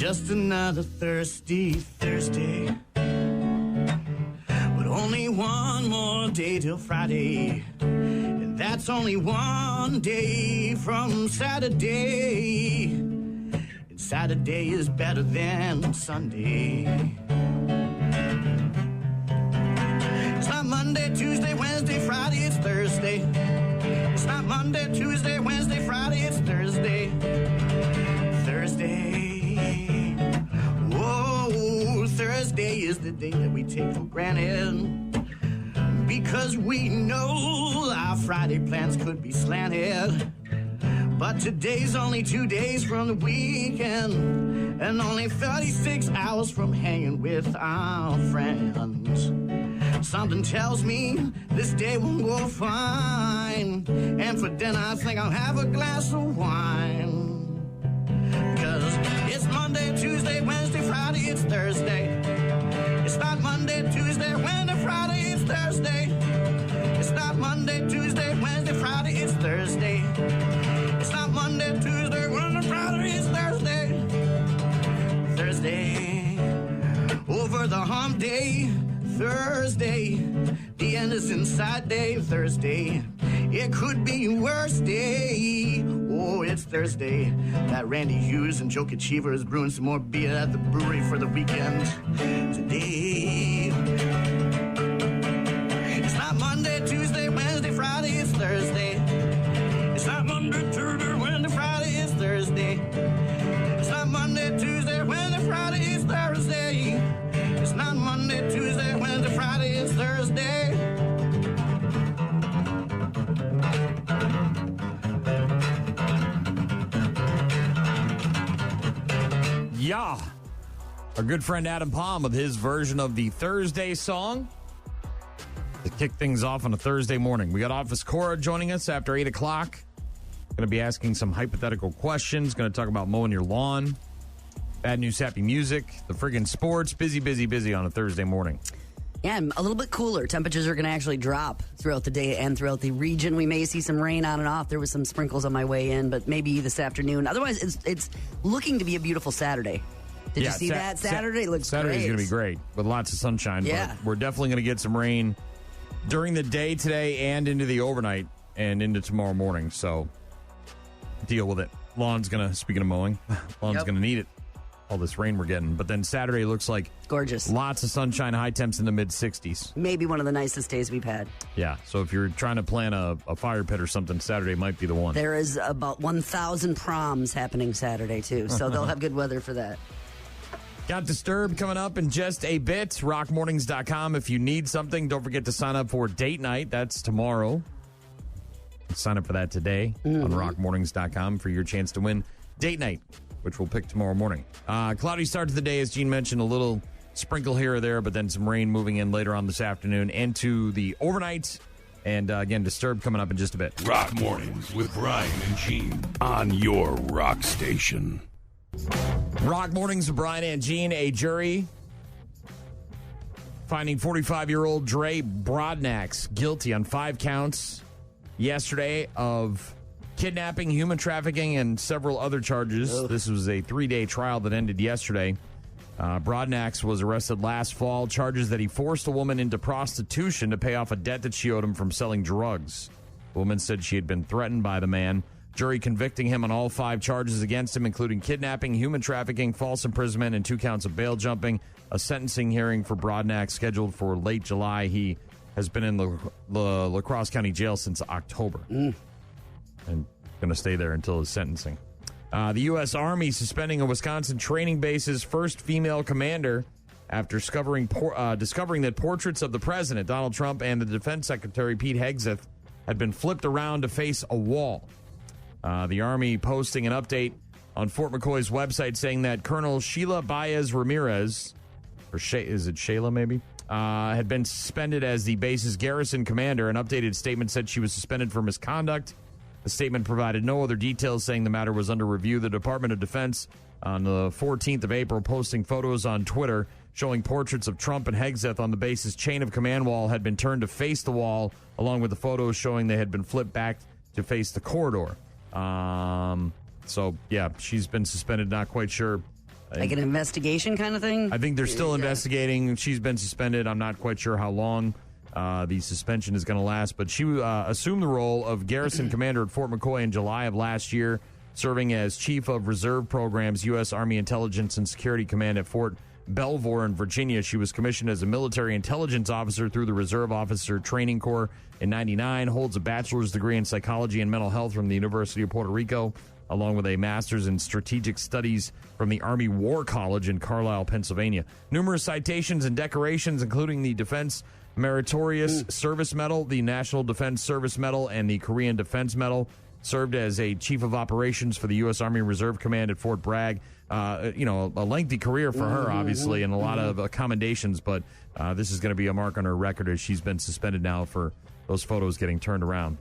Just another thirsty Thursday. But only one more day till Friday. And that's only one day from Saturday. And Saturday is better than Sunday. It's not Monday, Tuesday, Wednesday, Friday, it's Thursday. It's not Monday, Tuesday, Wednesday, Friday, it's Thursday. Thursday. Whoa, Thursday is the day that we take for granted. Because we know our Friday plans could be slanted. But today's only 2 days from the weekend. And only 36 hours from hanging with our friends. Something tells me this day will go fine. And for dinner I think I'll have a glass of wine. Cause it's Monday, Tuesday, Wednesday, Friday, it's Thursday. It's not Monday, Tuesday, Wednesday, Friday, it's Thursday. It's not Monday, Tuesday, Wednesday, Friday, it's Thursday. It's not Monday, Tuesday, Wednesday, Friday, it's Thursday. Thursday, over the hump day, Thursday. The end is inside day, Thursday. It could be worse day. Oh, it's Thursday. That Randy Hughes and Joe Cheever is brewing some more beer at the brewery for the weekend today. It's not Monday, Tuesday, Wednesday, Friday, it's Thursday. It's not Monday, Tuesday, Wednesday, Friday, it's Thursday. It's not Monday, Tuesday, Wednesday, Friday, it's Thursday. It's not Monday, Tuesday, Wednesday, Friday, it's Thursday. Yeah. Our good friend Adam Palm with his version of the Thursday song to kick things off on a Thursday morning. We got Office Cora joining us after 8 o'clock. Going to be asking some hypothetical questions. Going to talk about mowing your lawn. Bad news, happy music. The friggin' sports. Busy, busy, busy on a Thursday morning. Yeah, and a little bit cooler. Temperatures are going to actually drop throughout the day and throughout the region. We may see some rain on and off. There was some sprinkles on my way in, but maybe this afternoon. Otherwise, it's looking to be a beautiful Saturday. Did you see that? Saturday looks great. Saturday's going to be great with lots of sunshine. Yeah. But we're definitely going to get some rain during the day today and into the overnight and into tomorrow morning. So deal with it. Lawn's going to, speaking of mowing, lawn's going to need it. All this rain we're getting. But then Saturday looks like gorgeous. Lots of sunshine, high temps in the mid-60s. Maybe one of the nicest days we've had. Yeah, so if you're trying to plan a fire pit or something, Saturday might be the one. There is about 1,000 proms happening Saturday, too, so they'll have good weather for that. Got Disturbed coming up in just a bit. Rockmornings.com. If you need something, don't forget to sign up for date night. That's tomorrow. Sign up for that today on rockmornings.com for your chance to win date night, which we'll pick tomorrow morning. Cloudy start to the day, as Gene mentioned, a little sprinkle here or there, but then some rain moving in later on this afternoon into the overnight. And again, Disturbed coming up in just a bit. Rock Mornings with Brian and Gene on your rock station. Rock Mornings with Brian and Gene. A jury finding 45-year-old Dre Brodnax guilty on 5 counts yesterday of kidnapping, human trafficking, and several other charges. Ugh. This was a 3-day trial that ended yesterday. Brodnax was arrested last fall, charges that he forced a woman into prostitution to pay off a debt that she owed him from selling drugs. The woman said she had been threatened by the man. Jury convicting him on all 5 charges against him, including kidnapping, human trafficking, false imprisonment, and 2 counts of bail jumping. A sentencing hearing for Brodnax scheduled for late July. He has been in the La Crosse County Jail since October. And going to stay there until his sentencing. The U.S. Army suspending a Wisconsin training base's first female commander after discovering that portraits of the president, Donald Trump, and the defense secretary, Pete Hegseth, had been flipped around to face a wall. The Army posting an update on Fort McCoy's website saying that Colonel Sheila Baez Ramirez, or is it Shayla maybe, had been suspended as the base's garrison commander. An updated statement said she was suspended for misconduct. The statement provided no other details, saying the matter was under review. The Department of Defense on the 14th of April posting photos on Twitter showing portraits of Trump and Hegseth on the base's chain of command wall had been turned to face the wall, along with the photos showing they had been flipped back to face the corridor. So, yeah, she's been suspended. Not quite sure Like an investigation kind of thing? I think they're still investigating. She's been suspended. I'm not quite sure how long the suspension is going to last, but she assumed the role of garrison commander at Fort McCoy in July of last year, serving as chief of reserve programs, U.S. Army Intelligence and Security Command at Fort Belvoir in Virginia. She was commissioned as a military intelligence officer through the Reserve Officer Training Corps in 1999, holds a bachelor's degree in psychology and mental health from the University of Puerto Rico, along with a master's in strategic studies from the Army War College in Carlisle, Pennsylvania. Numerous citations and decorations, including the Defense Meritorious Service Medal, the National Defense Service Medal, and the Korean Defense Medal. Served as a chief of operations for the U.S. Army Reserve Command at Fort Bragg. A lengthy career for her, obviously, and a lot of accommodations, but this is going to be a mark on her record as she's been suspended now for those photos getting turned around.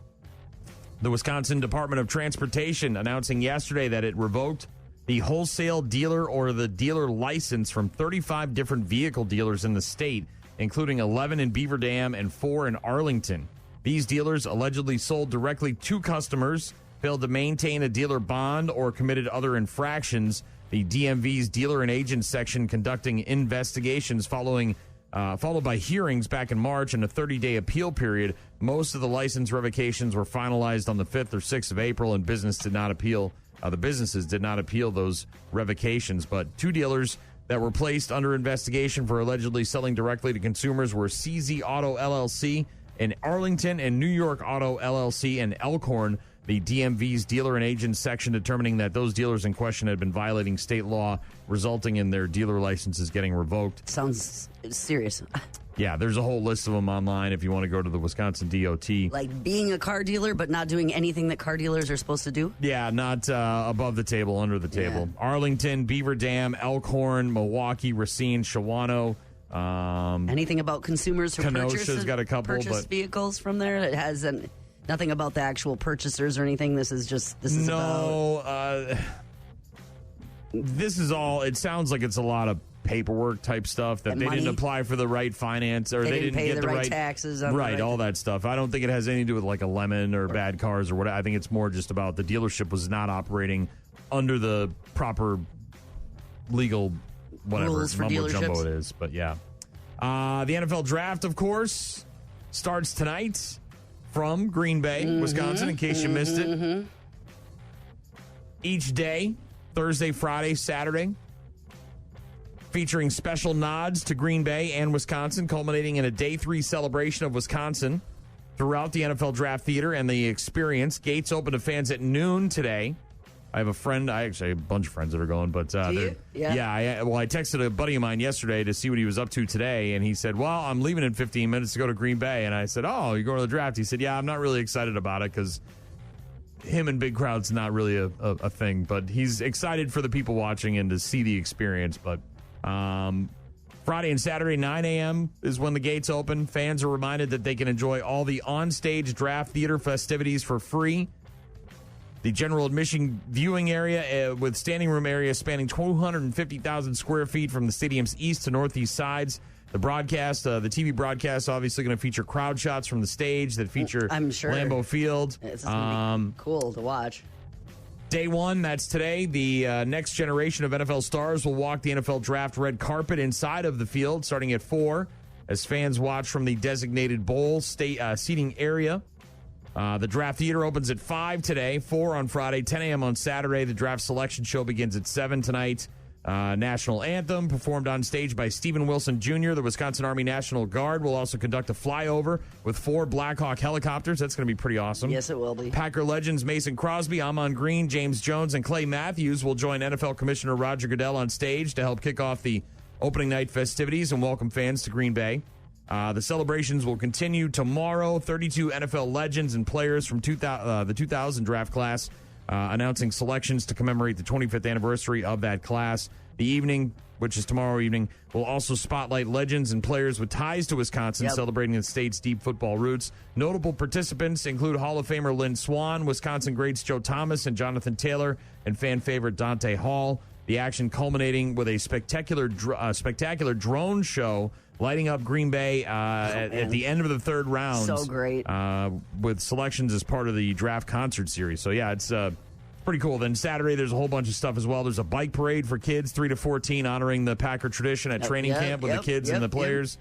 The Wisconsin Department of Transportation announcing yesterday that it revoked the wholesale dealer or the dealer license from 35 different vehicle dealers in the state, including 11 in Beaver Dam and 4 in Arlington. These dealers allegedly sold directly to customers, failed to maintain a dealer bond, or committed other infractions. The DMV's Dealer and Agent section conducting investigations followed by hearings back in March and a 30-day appeal period. Most of the license revocations were finalized on the 5th or 6th of April, and businesses did not appeal those revocations. But 2 dealers that were placed under investigation for allegedly selling directly to consumers were CZ Auto LLC in Arlington and New York Auto LLC in Elkhorn. The DMV's Dealer and Agent section determining that those dealers in question had been violating state law, resulting in their dealer licenses getting revoked. Sounds serious. Yeah, there's a whole list of them online if you want to go to the Wisconsin DOT. Like being a car dealer, but not doing anything that car dealers are supposed to do? Yeah, not above the table, under the table. Yeah. Arlington, Beaver Dam, Elkhorn, Milwaukee, Racine, Shawano. Anything about consumers who Kenosha's got a couple, purchase vehicles from there? It has nothing about the actual purchasers or anything. This is this is all. It sounds like it's a lot of paperwork type stuff that they didn't apply for the right finance, or they didn't pay get the right taxes on right, all that stuff. I don't think it has anything to do with like a lemon or bad cars or whatever. I think it's more just about the dealership was not operating under the proper legal whatever rules for mumbo jumbo dealerships. it is. But yeah, the NFL draft, of course, starts tonight from Green Bay, Wisconsin. In case you missed it, each day, Thursday, Friday, Saturday, featuring special nods to Green Bay and Wisconsin, culminating in a Day 3 celebration of Wisconsin throughout the NFL Draft Theater and the experience. Gates open to fans at noon today. I have a friend, I actually have a bunch of friends that are going, but I texted a buddy of mine yesterday to see what he was up to today, and he said, well, I'm leaving in 15 minutes to go to Green Bay. And I said, oh, you're going to the draft? He said, yeah, I'm not really excited about it because him and big crowds not really a thing, but he's excited for the people watching and to see the experience. But Friday and Saturday, 9 a.m. is when the gates open. Fans are reminded that they can enjoy all the on-stage draft theater festivities for free. The general admission viewing area with standing room area spanning 250,000 square feet from the stadium's east to northeast sides. The broadcast, the TV broadcast, obviously going to feature crowd shots from the stage that feature Lambeau Field. It's going to be cool to watch. Day 1, that's today. The next generation of NFL stars will walk the NFL Draft red carpet inside of the field starting at 4 as fans watch from the designated bowl seating area. The Draft Theater opens at 5 today, 4 on Friday, 10 a.m. on Saturday. The Draft Selection Show begins at 7 tonight. National Anthem performed on stage by Stephen Wilson Jr. The Wisconsin Army National Guard will also conduct a flyover with 4 Black Hawk helicopters. That's going to be pretty awesome. Yes, it will be. Packer legends Mason Crosby, Amon Green, James Jones, and Clay Matthews will join NFL Commissioner Roger Goodell on stage to help kick off the opening night festivities and welcome fans to Green Bay. The celebrations will continue tomorrow. 32 NFL legends and players from the 2000 draft class announcing selections to commemorate the 25th anniversary of that class. The evening, which is tomorrow evening, will also spotlight legends and players with ties to Wisconsin, celebrating the state's deep football roots. Notable participants include Hall of Famer Lynn Swann, Wisconsin greats Joe Thomas and Jonathan Taylor, and fan favorite Dante Hall. The action culminating with a spectacular drone show lighting up Green Bay at the end of the third round. So great. With selections as part of the draft concert series. So, yeah, it's Pretty cool. Then Saturday, there's a whole bunch of stuff as well. There's a bike parade for kids, 3 to 14, honoring the Packer tradition at training camp with the kids and the players.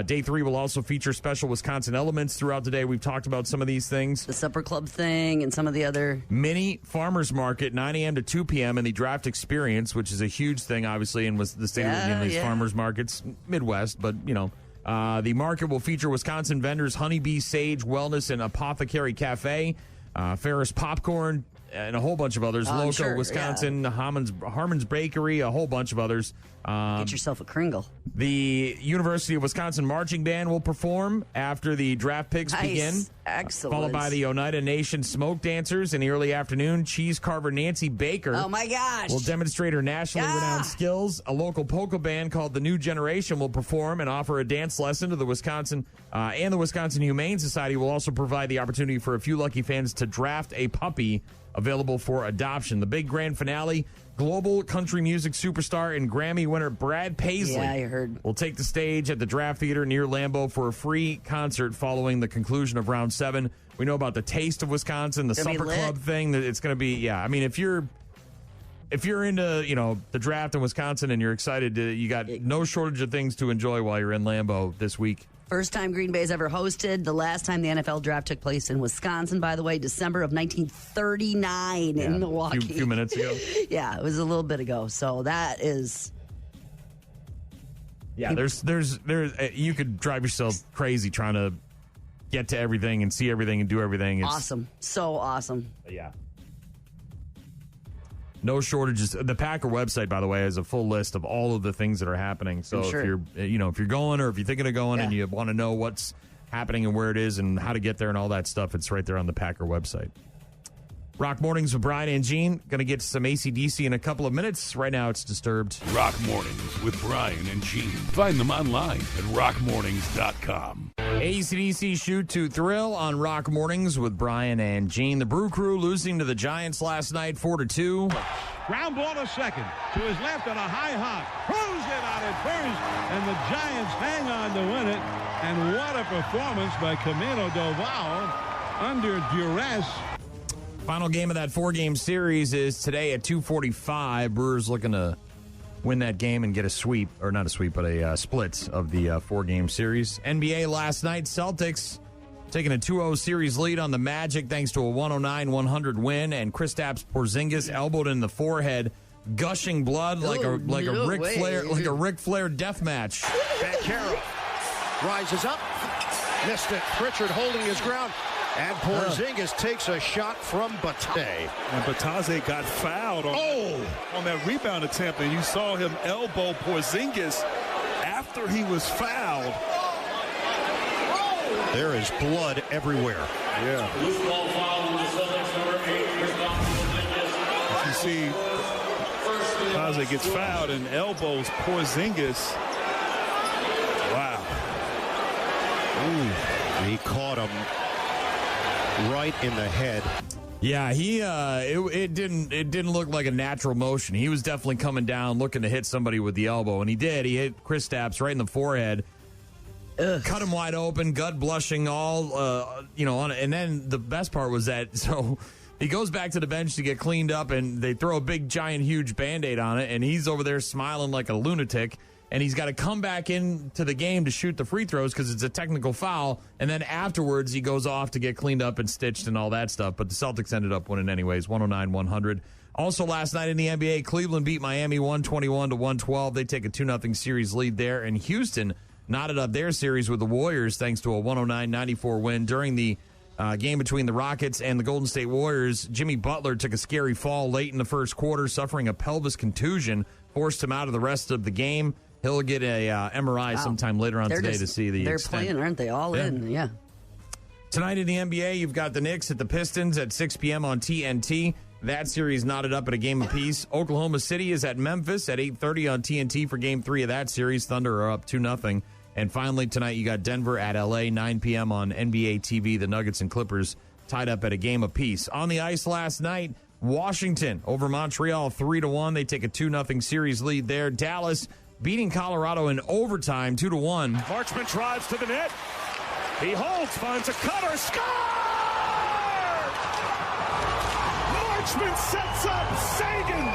Day 3 will also feature special Wisconsin elements throughout the day. We've talked about some of these things. The supper club thing and some of the other. Mini farmers market, 9 a.m. to 2 p.m. and the draft experience, which is a huge thing, obviously, in the state of these farmers markets, Midwest. But, the market will feature Wisconsin vendors Honeybee, Sage, Wellness, and Apothecary Cafe, Ferris Popcorn, and a whole bunch of others. Loco, Wisconsin, Harmon's Bakery, a whole bunch of others. Get yourself a Kringle. The University of Wisconsin Marching Band will perform after the draft picks begin. Excellent. Followed by the Oneida Nation Smoke Dancers in the early afternoon. Cheese carver Nancy Baker. Oh, my gosh. Will demonstrate her nationally renowned skills. A local polka band called the New Generation will perform and offer a dance lesson to the Wisconsin and the Wisconsin Humane Society will also provide the opportunity for a few lucky fans to draft a puppy available for adoption. The big grand finale, global country music superstar and Grammy winner Brad Paisley will take the stage at the Draft Theater near Lambeau for a free concert following the conclusion of Round 7. We know about the Taste of Wisconsin, the Supper Club thing. That it's going to be, I mean, if you're into, the draft in Wisconsin and you're excited, you got no shortage of things to enjoy while you're in Lambeau this week. First time Green Bay's ever hosted. The last time the NFL draft took place in Wisconsin, by the way, December of 1939 in Milwaukee. A few minutes ago. Yeah, it was a little bit ago. So that is... Yeah, there's you could drive yourself crazy trying to get to everything and see everything and do everything. It's awesome. So awesome. Yeah. No shortages. The Packer website, by the way, has a full list of all of the things that are happening. So if you're going or if you're thinking of going and you want to know what's happening and where it is and how to get there and all that stuff, it's right there on the Packer website. Rock Mornings with Brian and Gene. Going to get to some AC/DC in a couple of minutes. Right now, it's Disturbed. Rock Mornings with Brian and Gene. Find them online at rockmornings.com. AC/DC Shoot to Thrill on Rock Mornings with Brian and Gene. The Brew Crew losing to the Giants last night, 4-2. Ground ball to second. To his left on a high hop. Cruising out at first. And the Giants hang on to win it. And what a performance by Camilo Doval under duress. Final game of that 4-game series is today at 2:45. Brewers looking to win that game and get a sweep, or not a sweep, but a split of the 4-game series. NBA last night, Celtics taking a 2-0 series lead on the Magic thanks to a 109-100 win, and Kristaps Porzingis elbowed in the forehead, gushing blood like a Ric Flair death match. Bankero rises up, missed it. Pritchard holding his ground. And Porzingis takes a shot from Bataille. And Bataille got fouled on that rebound attempt, and you saw him elbow Porzingis after he was fouled. There is blood everywhere. Yeah. Loose ball foul on the Celtics, number 8, Kristaps. You see, Bataille gets fouled and elbows Porzingis. Wow. Ooh. He caught him right in the head. Yeah, it didn't look like a natural motion. He was definitely coming down looking to hit somebody with the elbow, and he did. He hit Kristaps right in the forehead. Cut him wide open, gut blushing all on it. And then the best part was that so he goes back to the bench to get cleaned up, and they throw a big giant huge Band-Aid on it, and he's over there smiling like a lunatic. And he's got to come back into the game to shoot the free throws because it's a technical foul. And then afterwards, he goes off to get cleaned up and stitched and all that stuff. But the Celtics ended up winning anyways, 109-100. Also last night in the NBA, Cleveland beat Miami 121-112. They take a 2-0 series lead there. And Houston knotted up their series with the Warriors thanks to a 109-94 win. During the game between the Rockets and the Golden State Warriors, Jimmy Butler took a scary fall late in the first quarter, suffering a pelvis contusion, forced him out of the rest of the game. He'll get a MRI sometime later on today to see the extent. They're playing, aren't they? All in, yeah. Tonight in the NBA, you've got the Knicks at the Pistons at 6 p.m. on TNT. That series knotted up at a game apiece. Oklahoma City is at Memphis at 8:30 on TNT for Game 3 of that series. Thunder are up 2-0. And finally, tonight you got Denver at L.A., 9 p.m. on NBA TV. The Nuggets and Clippers tied up at a game apiece. On the ice last night, Washington over Montreal 3-1. They take a 2-0 series lead there. Dallas beating Colorado in overtime 2-1. Marchman drives to the net. He holds, finds a cutter, scores! Richmond sets up Sagan.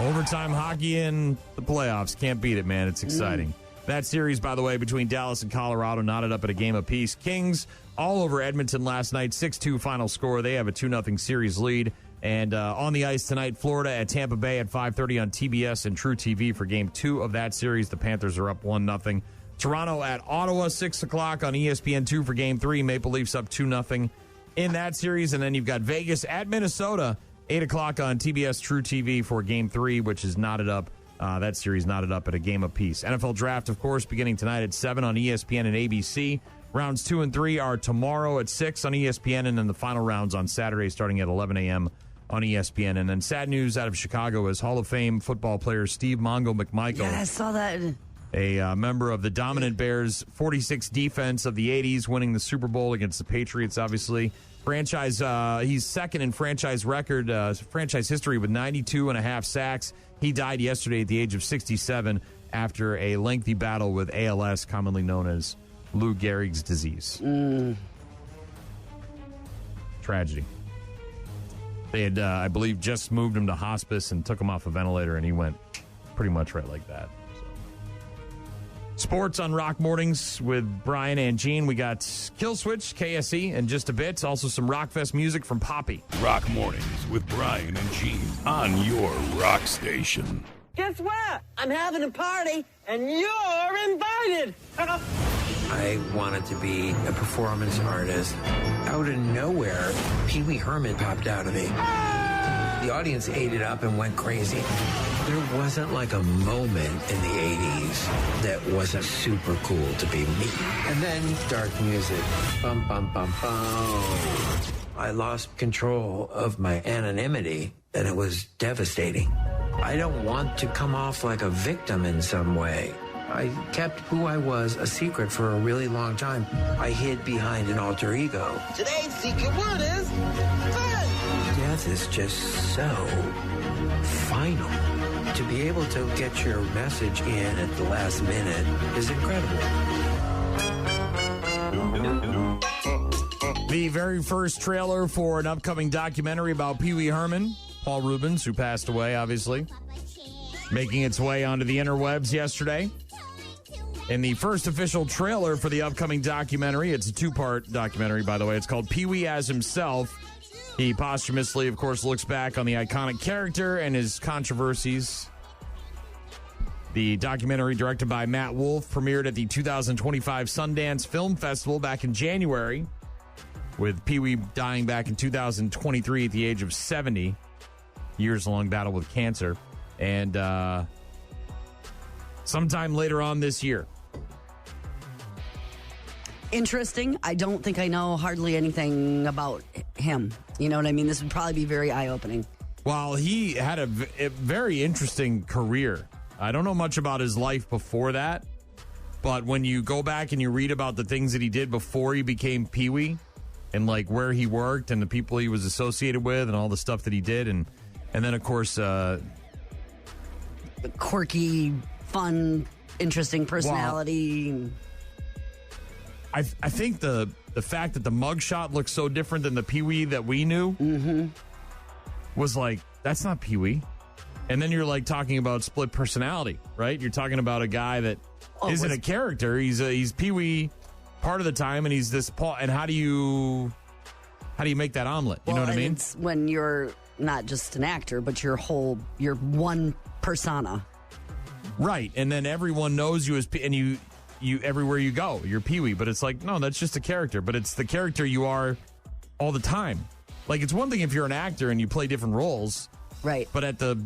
Overtime hockey in the playoffs. Can't beat it, man. It's exciting. That series, by the way, between Dallas and Colorado, knotted up at a game apiece. Kings all over Edmonton last night, 6-2 final score. They have a 2-0 series lead. And on the ice tonight, Florida at Tampa Bay at 5:30 on TBS and True TV for Game 2 of that series. The Panthers are up 1-0. Toronto at Ottawa, 6 o'clock on ESPN2 for Game 3. Maple Leafs up 2-0 in that series. And then you've got Vegas at Minnesota, 8 o'clock on TBS True TV for Game 3, which is knotted up. That series knotted up at a game apiece. NFL Draft, of course, beginning tonight at 7 on ESPN and ABC. Rounds 2 and 3 are tomorrow at 6 on ESPN, and then the final rounds on Saturday starting at 11 a.m. on ESPN. And then sad news out of Chicago is Hall of Fame football player Steve Mongo McMichael. Yeah, I saw that. A member of the dominant Bears 46 defense of the 80s, winning the Super Bowl against the Patriots, obviously. He's second in franchise record, franchise history with 92.5 sacks. He died yesterday at the age of 67 after a lengthy battle with ALS, commonly known as Lou Gehrig's disease. Tragedy. They had, I believe, just moved him to hospice and took him off a ventilator, and he went pretty much right like that. Sports on Rock Mornings with Brian and Gene. We got Kill Switch, KSE, in just a bit. Also some Rockfest music from Poppy. Rock Mornings with Brian and Gene on your rock station. Guess what? I'm having a party, and you're invited. I wanted to be a performance artist. Out of nowhere, Pee Wee Herman popped out of me. The audience ate it up and went crazy. There wasn't like a moment in the 80s that wasn't super cool to be me. And then dark music. Bum, bum, bum, bum. I lost control of my anonymity, and it was devastating. I don't want to come off like a victim in some way. I kept who I was a secret for a really long time. I hid behind an alter ego. Today's secret word is fun. Death is just so final. To be able to get your message in at the last minute is incredible. The very first trailer for an upcoming documentary about Pee Wee Herman, Paul Reubens, who passed away, obviously, making its way onto the interwebs yesterday. And the first official trailer for the upcoming documentary, it's a two-part documentary, by the way. It's called Pee Wee as Himself. He posthumously, of course, looks back on the iconic character and his controversies. The documentary, directed by Matt Wolf, premiered at the 2025 Sundance Film Festival back in January, with Pee Wee dying back in 2023 at the age of 70, years-long battle with cancer. And sometime later on this year. Interesting. I don't think I know hardly anything about him. You know what I mean? This would probably be very eye-opening. Well, he had a very interesting career. I don't know much about his life before that, but when you go back and you read about the things that he did before he became Pee Wee, and like where he worked and the people he was associated with and all the stuff that he did, and then of course the quirky, fun, interesting personality. Well, I think the fact that the mugshot looks so different than the Pee Wee that we knew was like, that's not Pee Wee. And then you're like talking about split personality, right? You're talking about a guy that isn't a character. He's Pee Wee part of the time, and he's this Paul. And how do you make that omelet? You know what I mean? It's when you're not just an actor, but you're one persona. Right. And then everyone knows you as and you everywhere you go, you're Pee Wee. But it's like, no, that's just a character. But it's the character you are all the time. Like, it's one thing if you're an actor and you play different roles. Right. But at the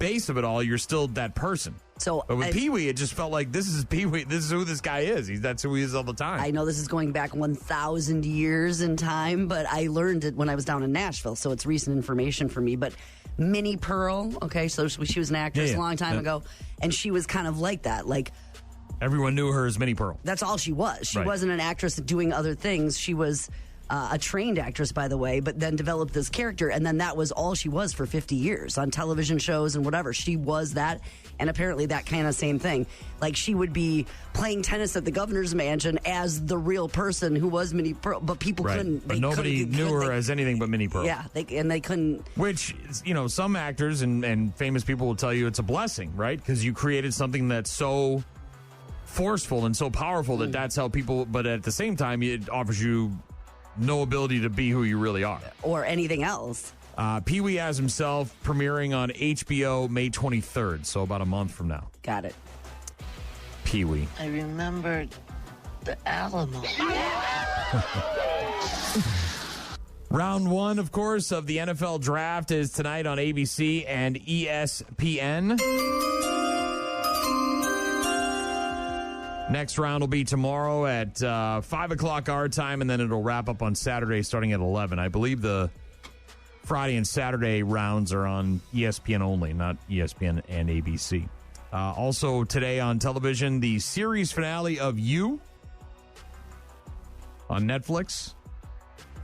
base of it all, you're still that person. But with Pee Wee, it just felt like this is Pee Wee. This is who this guy is. That's who he is all the time. I know this is going back 1,000 years in time, but I learned it when I was down in Nashville, so it's recent information for me. But Minnie Pearl, okay, so she was an actress a long time ago, and she was kind of like that. Like, everyone knew her as Minnie Pearl. That's all she was. She wasn't an actress doing other things. She was a trained actress, by the way, but then developed this character, and then that was all she was for 50 years on television shows and whatever. She was that, and apparently that kind of same thing. Like, she would be playing tennis at the governor's mansion as the real person who was Minnie Pearl, but people couldn't. But nobody knew her as anything but Minnie Pearl. Yeah, they couldn't. Which, some actors and famous people will tell you it's a blessing, right? Because you created something that's so forceful and so powerful that that's how people, but at the same time, it offers you no ability to be who you really are. Or anything else. Pee-wee as himself, premiering on HBO May 23rd, so about a month from now. Got it. Pee-wee. I remembered the Alamo. Round one, of course, of the NFL Draft is tonight on ABC and ESPN. Next round will be tomorrow at 5 o'clock our time, and then it'll wrap up on Saturday starting at 11. I believe the Friday and Saturday rounds are on ESPN only, not ESPN and ABC. Also today on television, the series finale of You on Netflix.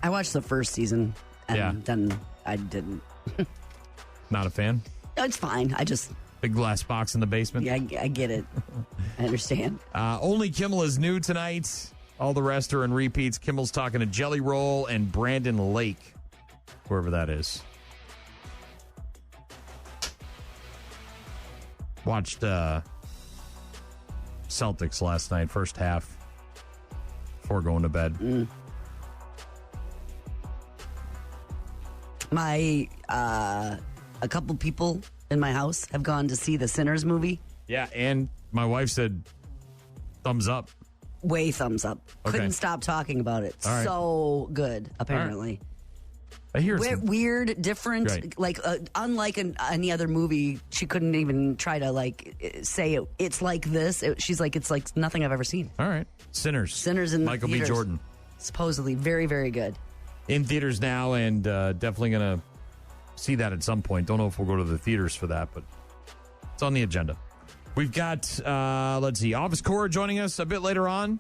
I watched the first season, and then I didn't. Not a fan? It's fine. Big glass box in the basement? Yeah, I get it. I understand. Only Kimmel is new tonight. All the rest are in repeats. Kimmel's talking to Jelly Roll and Brandon Lake, whoever that is. Watched Celtics last night, first half, before going to bed. My, a couple people in my house have gone to see the Sinners movie. Yeah, and my wife said thumbs up. Way thumbs up. Okay. Couldn't stop talking about it. All right. So good, apparently. I hear weird, different, right. like unlike any other movie. She couldn't even try to say it's like this. She's like, it's like nothing I've ever seen. All right, Sinners in Michael theaters. B. Jordan. Supposedly very, very good. In theaters now, and definitely going to see that at some point. Don't know if we'll go to the theaters for that, but it's on the agenda. We've got, Office Cora joining us a bit later on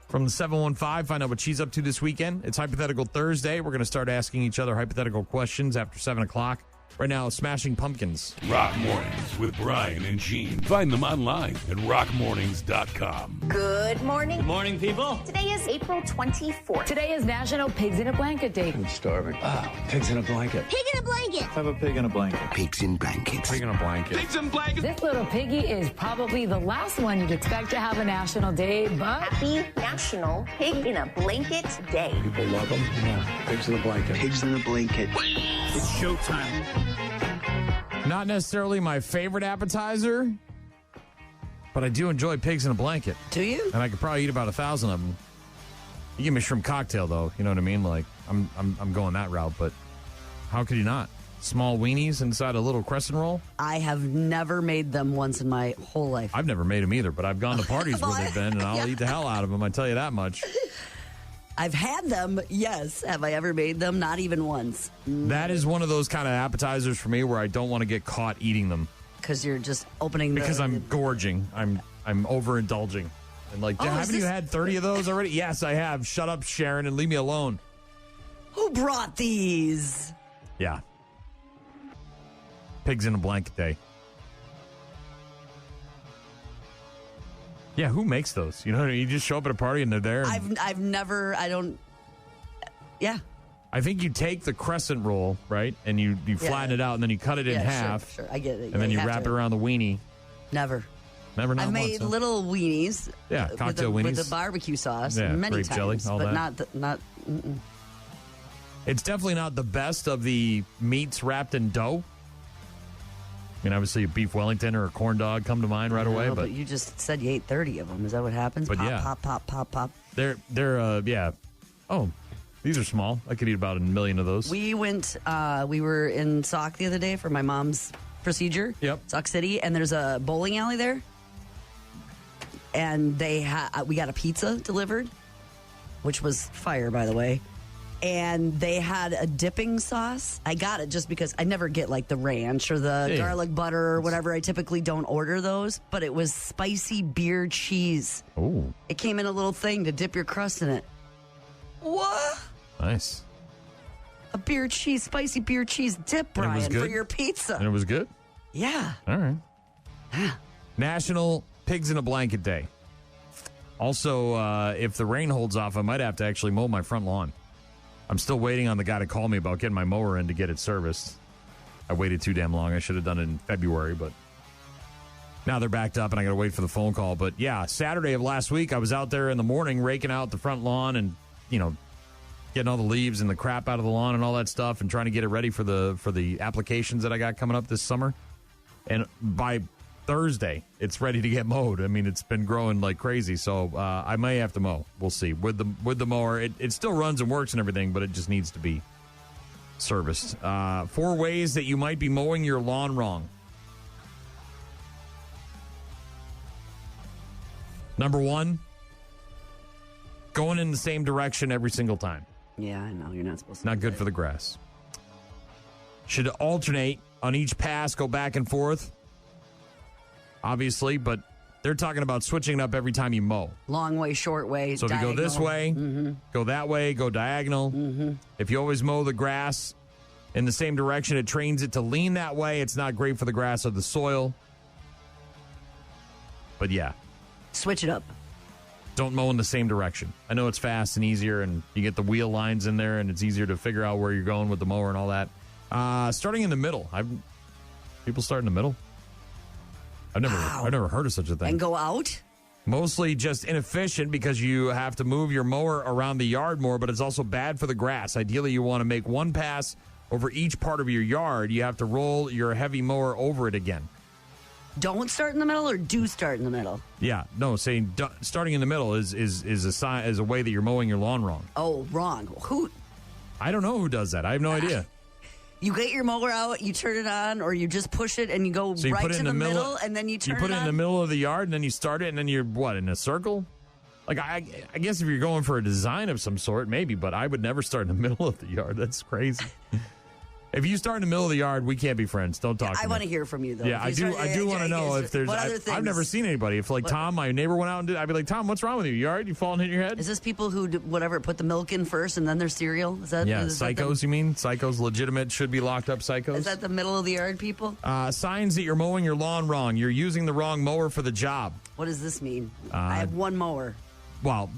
from the 715. Find out what she's up to this weekend. It's Hypothetical Thursday. We're going to start asking each other hypothetical questions after 7 o'clock. Right now, Smashing Pumpkins. Rock Mornings with Brian and Gene. Find them online at rockmornings.com. Good morning. Morning, people. Today is April 24th. Today is National Pigs in a Blanket Day. I'm starving. Pigs in a blanket. Pig in a blanket. Have a pig in a blanket. Pigs in blankets. Pig in a blanket. Pigs in blankets. This little piggy is probably the last one you'd expect to have a national day, but... Happy National Pig in a Blanket Day. People love them. Yeah. Pigs in a blanket. Pigs in a blanket. It's showtime. Not necessarily my favorite appetizer, but I do enjoy pigs in a blanket. Do you? And I could probably eat about 1,000 of them. You give me a shrimp cocktail, though. You know what I mean? Like, I'm going that route, but how could you not? Small weenies inside a little crescent roll? I have never made them once in my whole life. I've never made them either, but I've gone to parties where they've been, and I'll eat the hell out of them. I tell you that much. I've had them, yes. Have I ever made them? Not even once. That is one of those kind of appetizers for me where I don't want to get caught eating them. Because you're just opening Because I'm gorging. I'm overindulging. And haven't you had 30 of those already? Yes, I have. Shut up, Sharon, and leave me alone. Who brought these? Yeah. Pigs in a blanket day. Yeah, who makes those? You know, you just show up at a party and they're there. I've never, yeah. I think you take the crescent roll, right, and you flatten it out, and then you cut it in half. Sure, I get it. And then you wrap it around the weenie. Never. Never, not I've once, made little weenies. Yeah, cocktail weenies. With the barbecue sauce many grape times. jelly, all but that. not. It's definitely not the best of the meats wrapped in dough. I mean, obviously, a beef Wellington or a corn dog come to mind right away. But you just said you ate 30 of them. Is that what happens? But pop, yeah. pop, pop, pop, pop. They're yeah. Oh, these are small. I could eat about 1 million of those. We were in Sauk the other day for my mom's procedure. Yep. Sauk City, and there's a bowling alley there. And we got a pizza delivered, which was fire, by the way. And they had a dipping sauce. I got it just because I never get the ranch or the garlic butter or whatever. I typically don't order those, but it was spicy beer cheese. Oh. It came in a little thing to dip your crust in it. What? Nice. A spicy beer cheese dip, Brian, for your pizza. And it was good? Yeah. All right. National Pigs in a Blanket Day. Also, if the rain holds off, I might have to actually mow my front lawn. I'm still waiting on the guy to call me about getting my mower in to get it serviced. I waited too damn long. I should have done it in February, but now they're backed up and I got to wait for the phone call. But yeah, Saturday of last week, I was out there in the morning raking out the front lawn and, getting all the leaves and the crap out of the lawn and all that stuff and trying to get it ready for the applications that I got coming up this summer. And by Thursday, it's ready to get mowed. I mean, it's been growing like crazy, so I may have to mow. We'll see. With the mower, it still runs and works and everything, but it just needs to be serviced. 4 ways that you might be mowing your lawn wrong. Number 1, going in the same direction every single time. Yeah, I know. You're not supposed to. Not good for the grass. Should alternate on each pass, go back and forth. Obviously, but they're talking about switching it up every time you mow. Long way, short way. So diagonal. if you go this way, go that way, go diagonal. If you always mow the grass in the same direction, it trains it to lean that way. It's not great for the grass or the soil. But yeah. Switch it up. Don't mow in the same direction. I know it's fast and easier, and you get the wheel lines in there, and it's easier to figure out where you're going with the mower and all that. Starting in the middle. People start in the middle. I've never heard of such a thing. And go out? Mostly just inefficient because you have to move your mower around the yard more, but it's also bad for the grass. Ideally, you want to make one pass over each part of your yard. You have to roll your heavy mower over it again. Don't start in the middle or do start in the middle? Yeah, no, saying starting in the middle is a way that you're mowing your lawn wrong. Oh, wrong. Who? I don't know who does that. I have no idea. You get your mower out, you turn it on, or you just push it and you go so you right put it to in the middle, and then you turn it on? You put it in the middle of the yard, and then you start it, and then you're, in a circle? Like, I guess if you're going for a design of some sort, maybe, but I would never start in the middle of the yard. That's crazy. If you start in the middle of the yard, we can't be friends. Don't talk to me. I want to hear from you, though. Yeah, I do want to know if there's... I've never seen anybody. If, Tom, my neighbor, went out and did... I'd be like, Tom, what's wrong with you? You all right? You falling hit your head? Is this people who, put the milk in first and then their cereal? Is that... Yeah, psychos, you mean? Psychos, legitimate, should be locked up psychos? Is that the middle of the yard people? Signs that you're mowing your lawn wrong. You're using the wrong mower for the job. What does this mean? I have one mower. Well,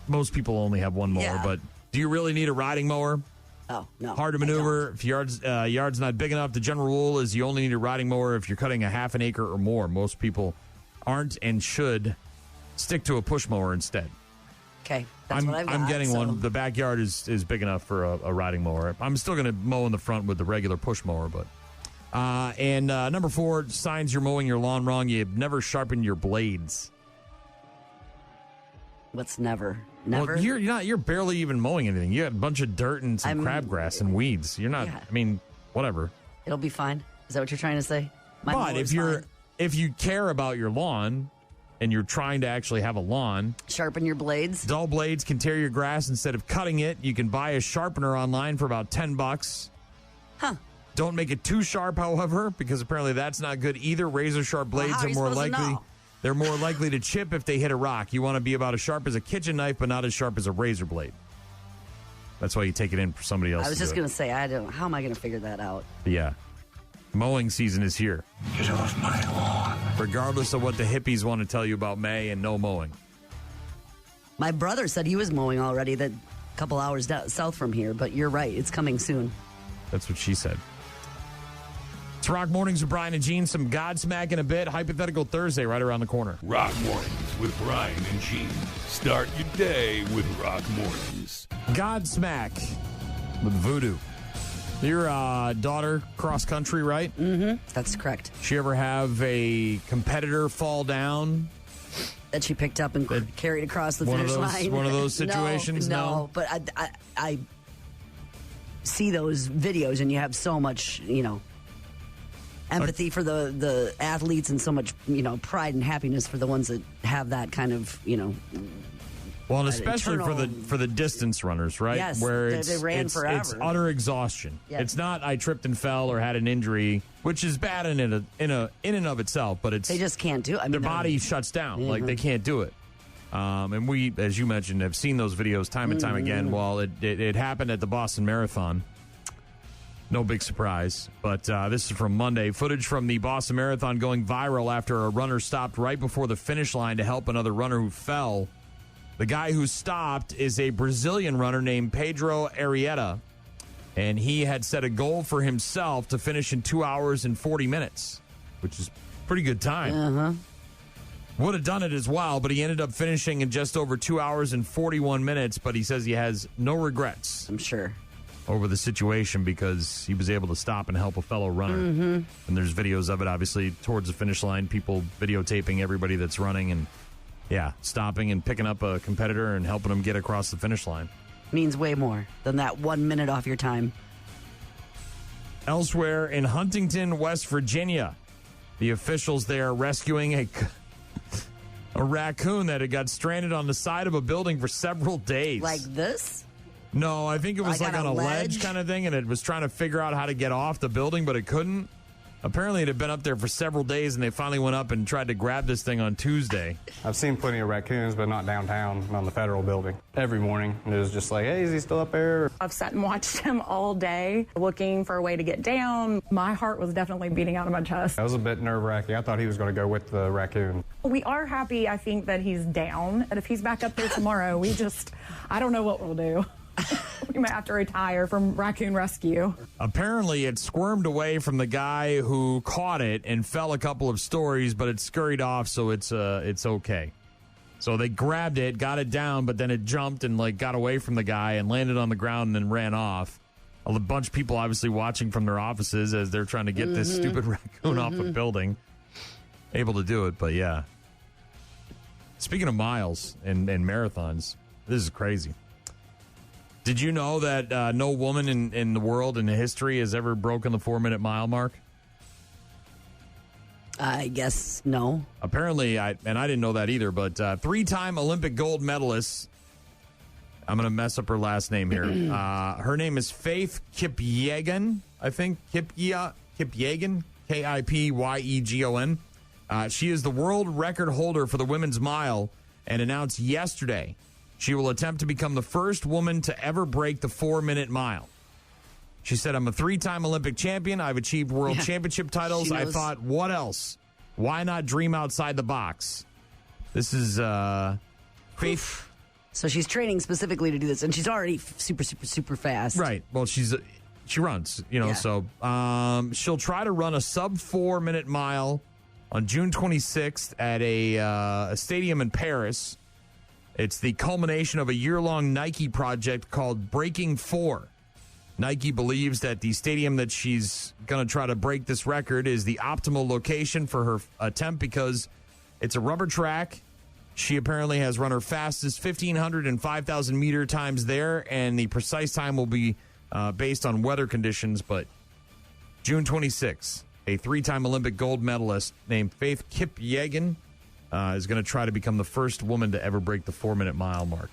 most people only have one mower, but do you really need a riding mower? Oh, no. Hard to maneuver. If yard's not big enough, the general rule is you only need a riding mower if you're cutting a half an acre or more. Most people aren't and should stick to a push mower instead. Okay, that's what I've got. I'm getting one. The backyard is big enough for a riding mower. I'm still going to mow in the front with the regular push mower, but. And number 4, signs you're mowing your lawn wrong. You've never sharpened your blades. What's never? Never? Well, you're barely even mowing anything. You got a bunch of dirt and some crabgrass and weeds. You're not, I mean, whatever. It'll be fine. Is that what you're trying to say? But if you care about your lawn and you're trying to actually have a lawn. Sharpen your blades. Dull blades can tear your grass. Instead of cutting it, you can buy a sharpener online for about $10. Huh. Don't make it too sharp, however, because apparently that's not good either. Razor sharp blades are more likely. They're more likely to chip if they hit a rock. You want to be about as sharp as a kitchen knife, but not as sharp as a razor blade. That's why you take it in for somebody else. I was just going to say, how am I going to figure that out? Yeah. Mowing season is here. Get off my lawn. Regardless of what the hippies want to tell you about May and no mowing. My brother said he was mowing already a couple hours south from here, but you're right. It's coming soon. That's what she said. It's Rock Mornings with Brian and Gene. Some Godsmack in a bit. Hypothetical Thursday right around the corner. Rock Mornings with Brian and Gene. Start your day with Rock Mornings. Godsmack with Voodoo. Your daughter cross country, right? Mm-hmm. That's correct. She ever have a competitor fall down? That she picked up and carried across the finish line? One of those situations? No. But I see those videos and you have so much, empathy for the athletes and so much, pride and happiness for the ones that have that kind of, Well, and especially for the distance runners, right? Yes, where they ran forever. It's utter exhaustion. Yes. It's not I tripped and fell or had an injury, which is bad in and of itself, but it's they just can't do it. Their body shuts down, like they can't do it. And we, as you mentioned, have seen those videos time and time again. Well, it happened at the Boston Marathon. No big surprise. But this is from Monday. Footage from the Boston Marathon going viral after a runner stopped right before the finish line to help another runner who fell. The guy who stopped is a Brazilian runner named Pedro Arieta. And he had set a goal for himself to finish in 2 hours and 40 minutes, which is pretty good time. Would have done it as well, but he ended up finishing in just over 2 hours and 41 minutes. But he says he has no regrets. I'm sure. Over the situation because he was able to stop and help a fellow runner. And there's videos of it, obviously, towards the finish line, people videotaping everybody that's running and, stopping and picking up a competitor and helping them get across the finish line. Means way more than that 1 minute off your time. Elsewhere in Huntington, West Virginia, the officials there rescuing a raccoon that had got stranded on the side of a building for several days. Like this? No, I think it was like on a ledge kind of thing, and it was trying to figure out how to get off the building, but it couldn't. Apparently, it had been up there for several days, and they finally went up and tried to grab this thing on Tuesday. I've seen plenty of raccoons, but not downtown on the Federal building. Every morning, it was just like, hey, is he still up there? I've sat and watched him all day, looking for a way to get down. My heart was definitely beating out of my chest. That was a bit nerve-wracking. I thought he was going to go with the raccoon. We are happy, I think, that he's down. And if he's back up there tomorrow, I don't know what we'll do. We might have to retire from raccoon rescue. Apparently, it squirmed away from the guy who caught it and fell a couple of stories, but it scurried off, so it's okay. So they grabbed it, got it down, but then it jumped and got away from the guy and landed on the ground and then ran off. A bunch of people obviously watching from their offices as they're trying to get this stupid raccoon off a building. Able to do it, but yeah. Speaking of miles and marathons, this is crazy. Did you know that no woman in the world, in the history, has ever broken the 4-minute mile mark? I guess no. Apparently, I didn't know that either, but 3-time Olympic gold medalist, I'm going to mess up her last name here. Her name is Faith Kipyegon, I think. Kipyegon, Kipyegon. She is the world record holder for the women's mile and announced yesterday she will attempt to become the first woman to ever break the 4-minute mile. She said, I'm a 3-time Olympic champion. I've achieved world championship titles. I thought, what else? Why not dream outside the box? This is Faith. So she's training specifically to do this, and she's already super, super, super fast. Right. Well, she runs, so she'll try to run a sub 4-minute mile on June 26th at a stadium in Paris. It's the culmination of a year-long Nike project called Breaking 4. Nike believes that the stadium that she's going to try to break this record is the optimal location for her attempt because it's a rubber track. She apparently has run her fastest 1,500 and 5,000 meter times there, and the precise time will be based on weather conditions. But June 26th, a 3-time Olympic gold medalist named Faith Kipyegon is going to try to become the first woman to ever break the 4-minute mile mark.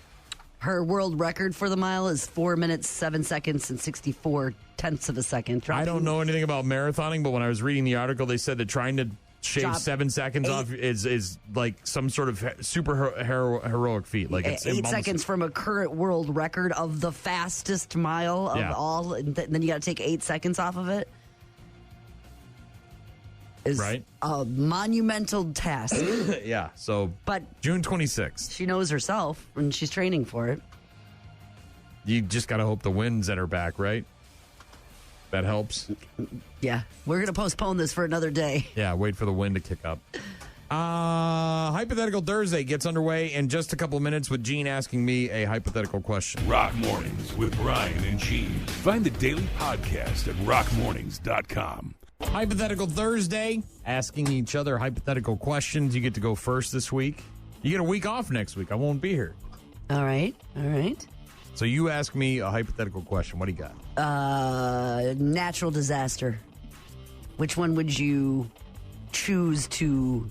Her world record for the mile is 4 minutes, 7 seconds, and 64 tenths of a second. I don't know anything about marathoning, but when I was reading the article, they said that trying to shave 7 seconds off is like some sort of super heroic feat. Like it's 8 seconds from a current world record of the fastest mile of all, and then you got to take 8 seconds off of it. Is right. A monumental task. Yeah, so but June 26th. She knows herself and she's training for it. You just got to hope the wind's at her back, right? That helps. Yeah, we're going to postpone this for another day. Yeah, wait for the wind to kick up. Hypothetical Thursday gets underway in just a couple minutes with Gene asking me a hypothetical question. Rock Mornings with Brian and Gene. Find the daily podcast at rockmornings.com. Hypothetical Thursday, asking each other hypothetical questions. You get to go first this week. You get a week off next week. I won't be here. All right. So you ask me a hypothetical question. What do you got? Natural disaster. Which one would you choose to?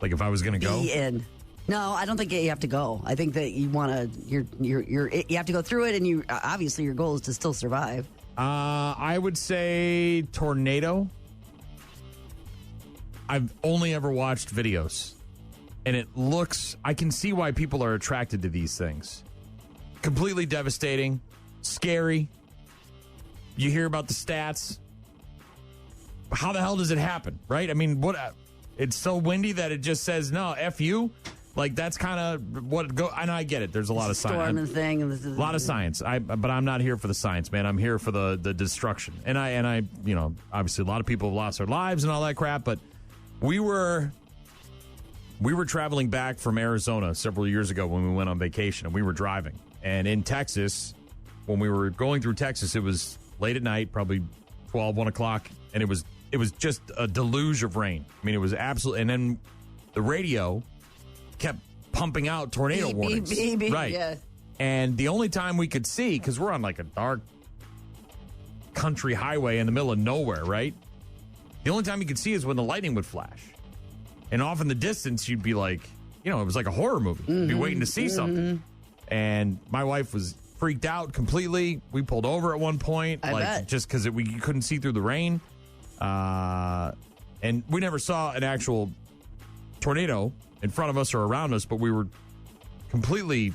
Like if I was going to go? Be in. No, I don't think you have to go. I think that you want to. You have to go through it, and you obviously your goal is to still survive. I would say tornado. I've only ever watched videos. And I can see why people are attracted to these things. Completely devastating, scary. You hear about the stats. How the hell does it happen, right? I mean, it's so windy that it just says, no, F you. Like, that's kind of what and I get it. There's a lot of science. Storm and thing. A lot of science. But I'm not here for the science, man. I'm here for the destruction. And I, obviously a lot of people have lost their lives and all that crap, but we were traveling back from Arizona several years ago when we went on vacation, and we were driving. And in Texas, when we were going through Texas, it was late at night, probably 12, 1 o'clock, and it was just a deluge of rain. I mean, it was absolutely, and then the radio kept pumping out tornado warnings. Beep, right. Yeah. And the only time we could see, because we're on like a dark country highway in the middle of nowhere, right? The only time you could see is when the lightning would flash. And off in the distance, you'd be like, it was like a horror movie. You'd be waiting to see something. And my wife was freaked out completely. We pulled over at one point, I bet. just because we couldn't see through the rain. And we never saw an actual tornado in front of us or around us, but we were completely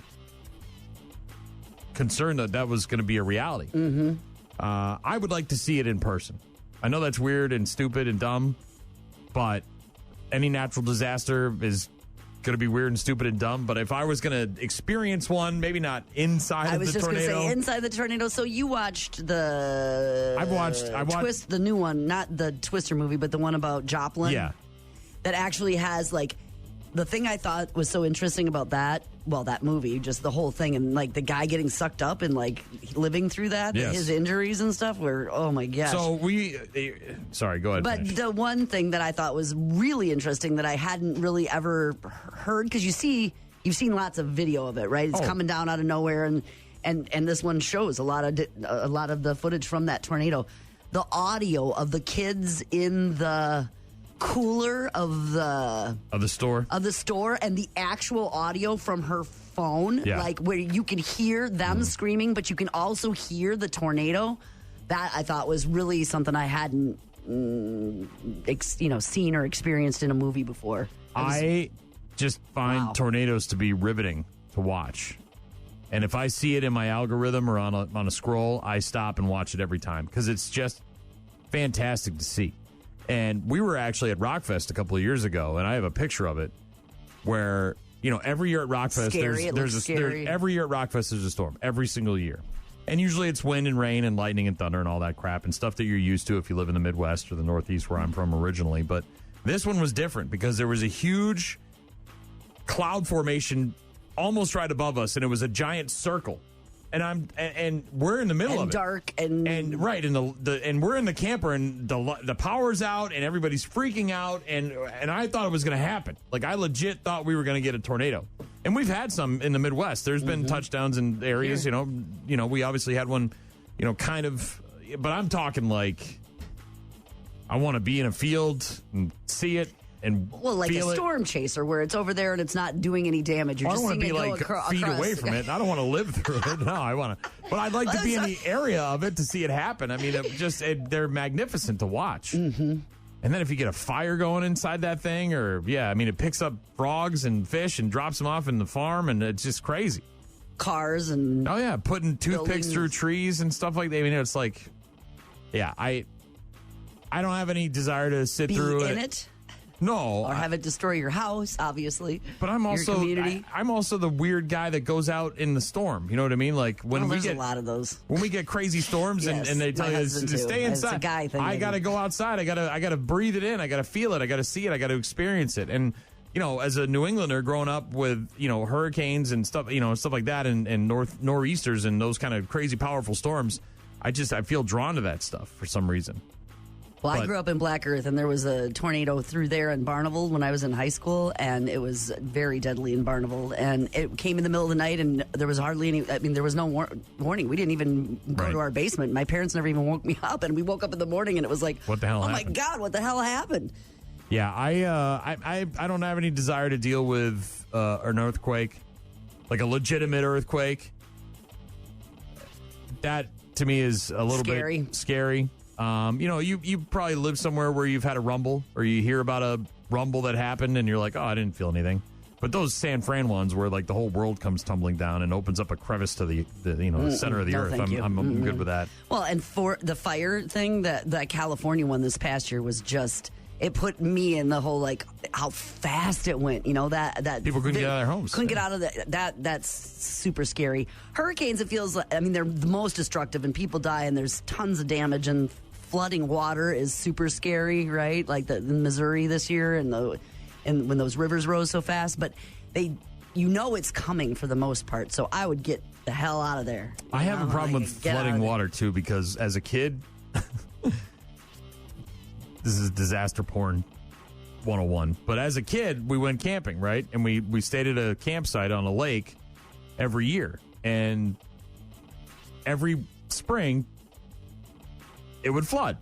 concerned that was going to be a reality. Mm-hmm. I would like to see it in person. I know that's weird and stupid and dumb, but any natural disaster is going to be weird and stupid and dumb. But if I was going to experience one, maybe not inside of the tornado. I was just going to say inside the tornado. So you watched the... I watched Twist, the new one, not the Twister movie, but the one about Joplin. Yeah. That actually has, like, the thing I thought was so interesting about that movie, just the whole thing, and like the guy getting sucked up and like living through that, yes. His injuries and stuff were, oh my gosh. So sorry, go ahead. But finish. The one thing that I thought was really interesting that I hadn't really ever heard, because you've seen lots of video of it, right? It's coming down out of nowhere, and this one shows a lot of the footage from that tornado. The audio of the kids in the cooler of the store and the actual audio from her phone, like where you can hear them screaming, but you can also hear the tornado. That I thought was really something I hadn't seen or experienced in a movie before. I just find tornadoes to be riveting to watch, and if I see it in my algorithm or on a scroll, I stop and watch it every time because it's just fantastic to see. And we were actually at Rockfest a couple of years ago, and I have a picture of it where, every year at Rockfest, every year at Rockfest there's a storm, every single year. And usually it's wind and rain and lightning and thunder and all that crap and stuff that you're used to if you live in the Midwest or the Northeast where I'm from originally. But this one was different because there was a huge cloud formation almost right above us, and it was a giant circle. And we're in the middle of it. Dark and right, and we're in the camper, and the power's out, and everybody's freaking out, and I thought it was going to happen. Like, I legit thought we were going to get a tornado, and we've had some in the Midwest. There's been touchdowns in areas, we obviously had one, kind of, but I'm talking like I want to be in a field and see it. And like a storm chaser where it's over there and it's not doing any damage. You're just seeing it go feet away from it. I don't want to live through it. No, I want to. But I'd like to be in the area of it to see it happen. I mean, they're magnificent to watch. Mm-hmm. And then if you get a fire going inside that thing, it picks up frogs and fish and drops them off in the farm, and it's just crazy. Cars and putting toothpicks through trees and stuff like that. I mean, it's like, I don't have any desire to sit through it. No, or have it destroy your house, obviously. But I'm also I'm also the weird guy that goes out in the storm. You know what I mean? Like when we get a lot of those. When we get crazy storms and they tell you to stay inside. It's a guy thing. I got to go outside. I got to breathe it in. I got to feel it. I got to see it. I got to experience it. And as a New Englander growing up with hurricanes and stuff, stuff like that, and nor'easters and those kind of crazy powerful storms, I feel drawn to that stuff for some reason. Well, I grew up in Black Earth, and there was a tornado through there in Barneville when I was in high school, and it was very deadly in Barneville. And it came in the middle of the night, and there was hardly any, there was no warning. We didn't even go to our basement. My parents never even woke me up, and we woke up in the morning, and it was like, what the hell happened? My God, what the hell happened? Yeah, I don't have any desire to deal with an earthquake, like a legitimate earthquake. That, to me, is a little bit scary. You probably live somewhere where you've had a rumble or you hear about a rumble that happened and you're like, oh, I didn't feel anything. But those San Fran ones where like the whole world comes tumbling down and opens up a crevice to the the center of the earth, I'm good with that. Well, and for the fire thing, that California one this past year was just, it put me in the whole, like, how fast it went. You know, that people couldn't get out of their homes. Couldn't get out of that's super scary. Hurricanes, it feels like, I mean, they're the most destructive and people die and there's tons of damage, and flooding water is super scary, right? Like the Missouri this year and when those rivers rose so fast, but it's coming for the most part. So I would get the hell out of there. I have a problem with flooding water too, because as a kid, this is disaster porn 101. But as a kid, we went camping, right? And we stayed at a campsite on a lake every year. And every spring, it would flood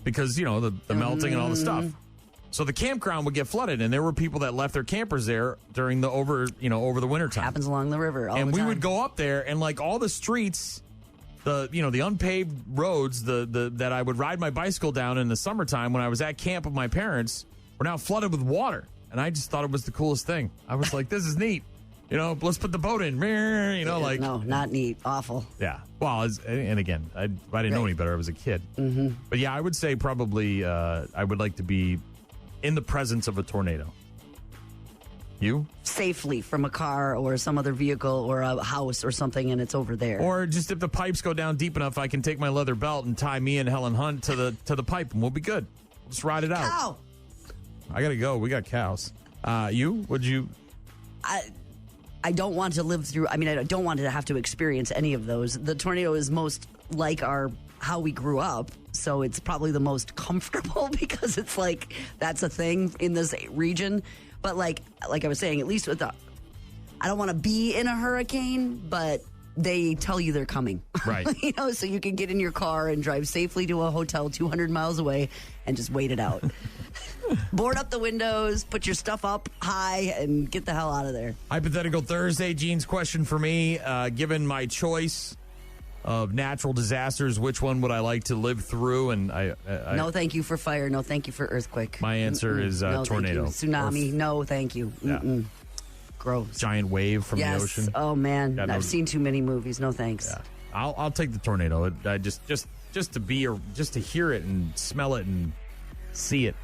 because, the melting and all the stuff. So the campground would get flooded, and there were people that left their campers there during the over the winter time. Happens along the river all the time. And we would go up there, and like all the streets, the unpaved roads, that I would ride my bicycle down in the summertime when I was at camp with my parents, were now flooded with water. And I just thought it was the coolest thing. I was like, this is neat. Let's put the boat in. No, not neat. Awful. Yeah. Well, and again, I didn't know any better. I was a kid. Mm-hmm. But yeah, I would say probably I would like to be in the presence of a tornado. You? Safely from a car or some other vehicle or a house or something, and it's over there. Or just if the pipes go down deep enough, I can take my leather belt and tie me and Helen Hunt to the pipe, and we'll be good. Just ride it out. Cow! I gotta go. We got cows. You? Would you? I don't want to live through. I mean, I don't want to have to experience any of those. The tornado is most like how we grew up, so it's probably the most comfortable because it's like that's a thing in this region. But like I was saying, at least with I don't want to be in a hurricane, but they tell you they're coming. Right. So you can get in your car and drive safely to a hotel 200 miles away and just wait it out. Board up the windows, put your stuff up high, and get the hell out of there. Hypothetical Thursday, Gene's question for me. Given my choice of natural disasters, which one would I like to live through? And I no, thank you for fire. No, thank you for earthquake. My answer is no, tornado. Tsunami. No, thank you. Yeah. Gross. Giant wave from the ocean. Oh man, I've seen too many movies. No thanks. Yeah. I'll take the tornado. I just to be or just to hear it and smell it and see it.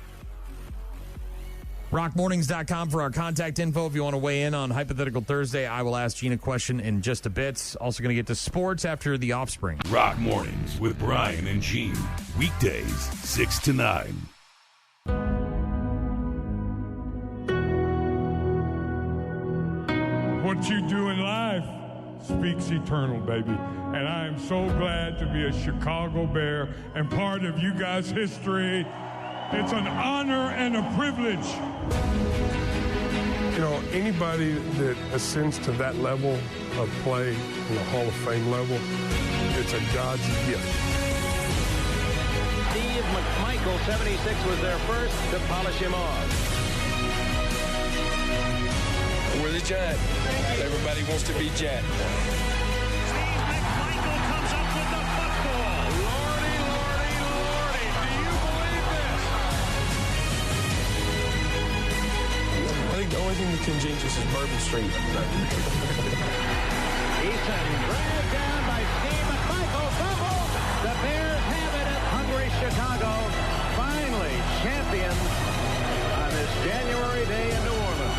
Rockmornings.com for our contact info if you want to weigh in on Hypothetical Thursday. I will ask Gene a question in just a bit. Also going to get to sports after The Offspring. Rock Mornings with Brian and Gene. Weekdays, 6 to 9. What you do in life speaks eternal, baby. And I am so glad to be a Chicago Bear and part of you guys' history. It's an honor and a privilege. Anybody that ascends to that level of play, in the Hall of Fame level, it's a God's gift. Steve McMichael, 76, was there first to polish him off. We're the Giant. Everybody wants to be Giant. The only thing that can change this is Bourbon Street. Eason dragged down by Steve McMichael. Fumble. The Bears have it at hungry Chicago. Finally champions on this January day in New Orleans.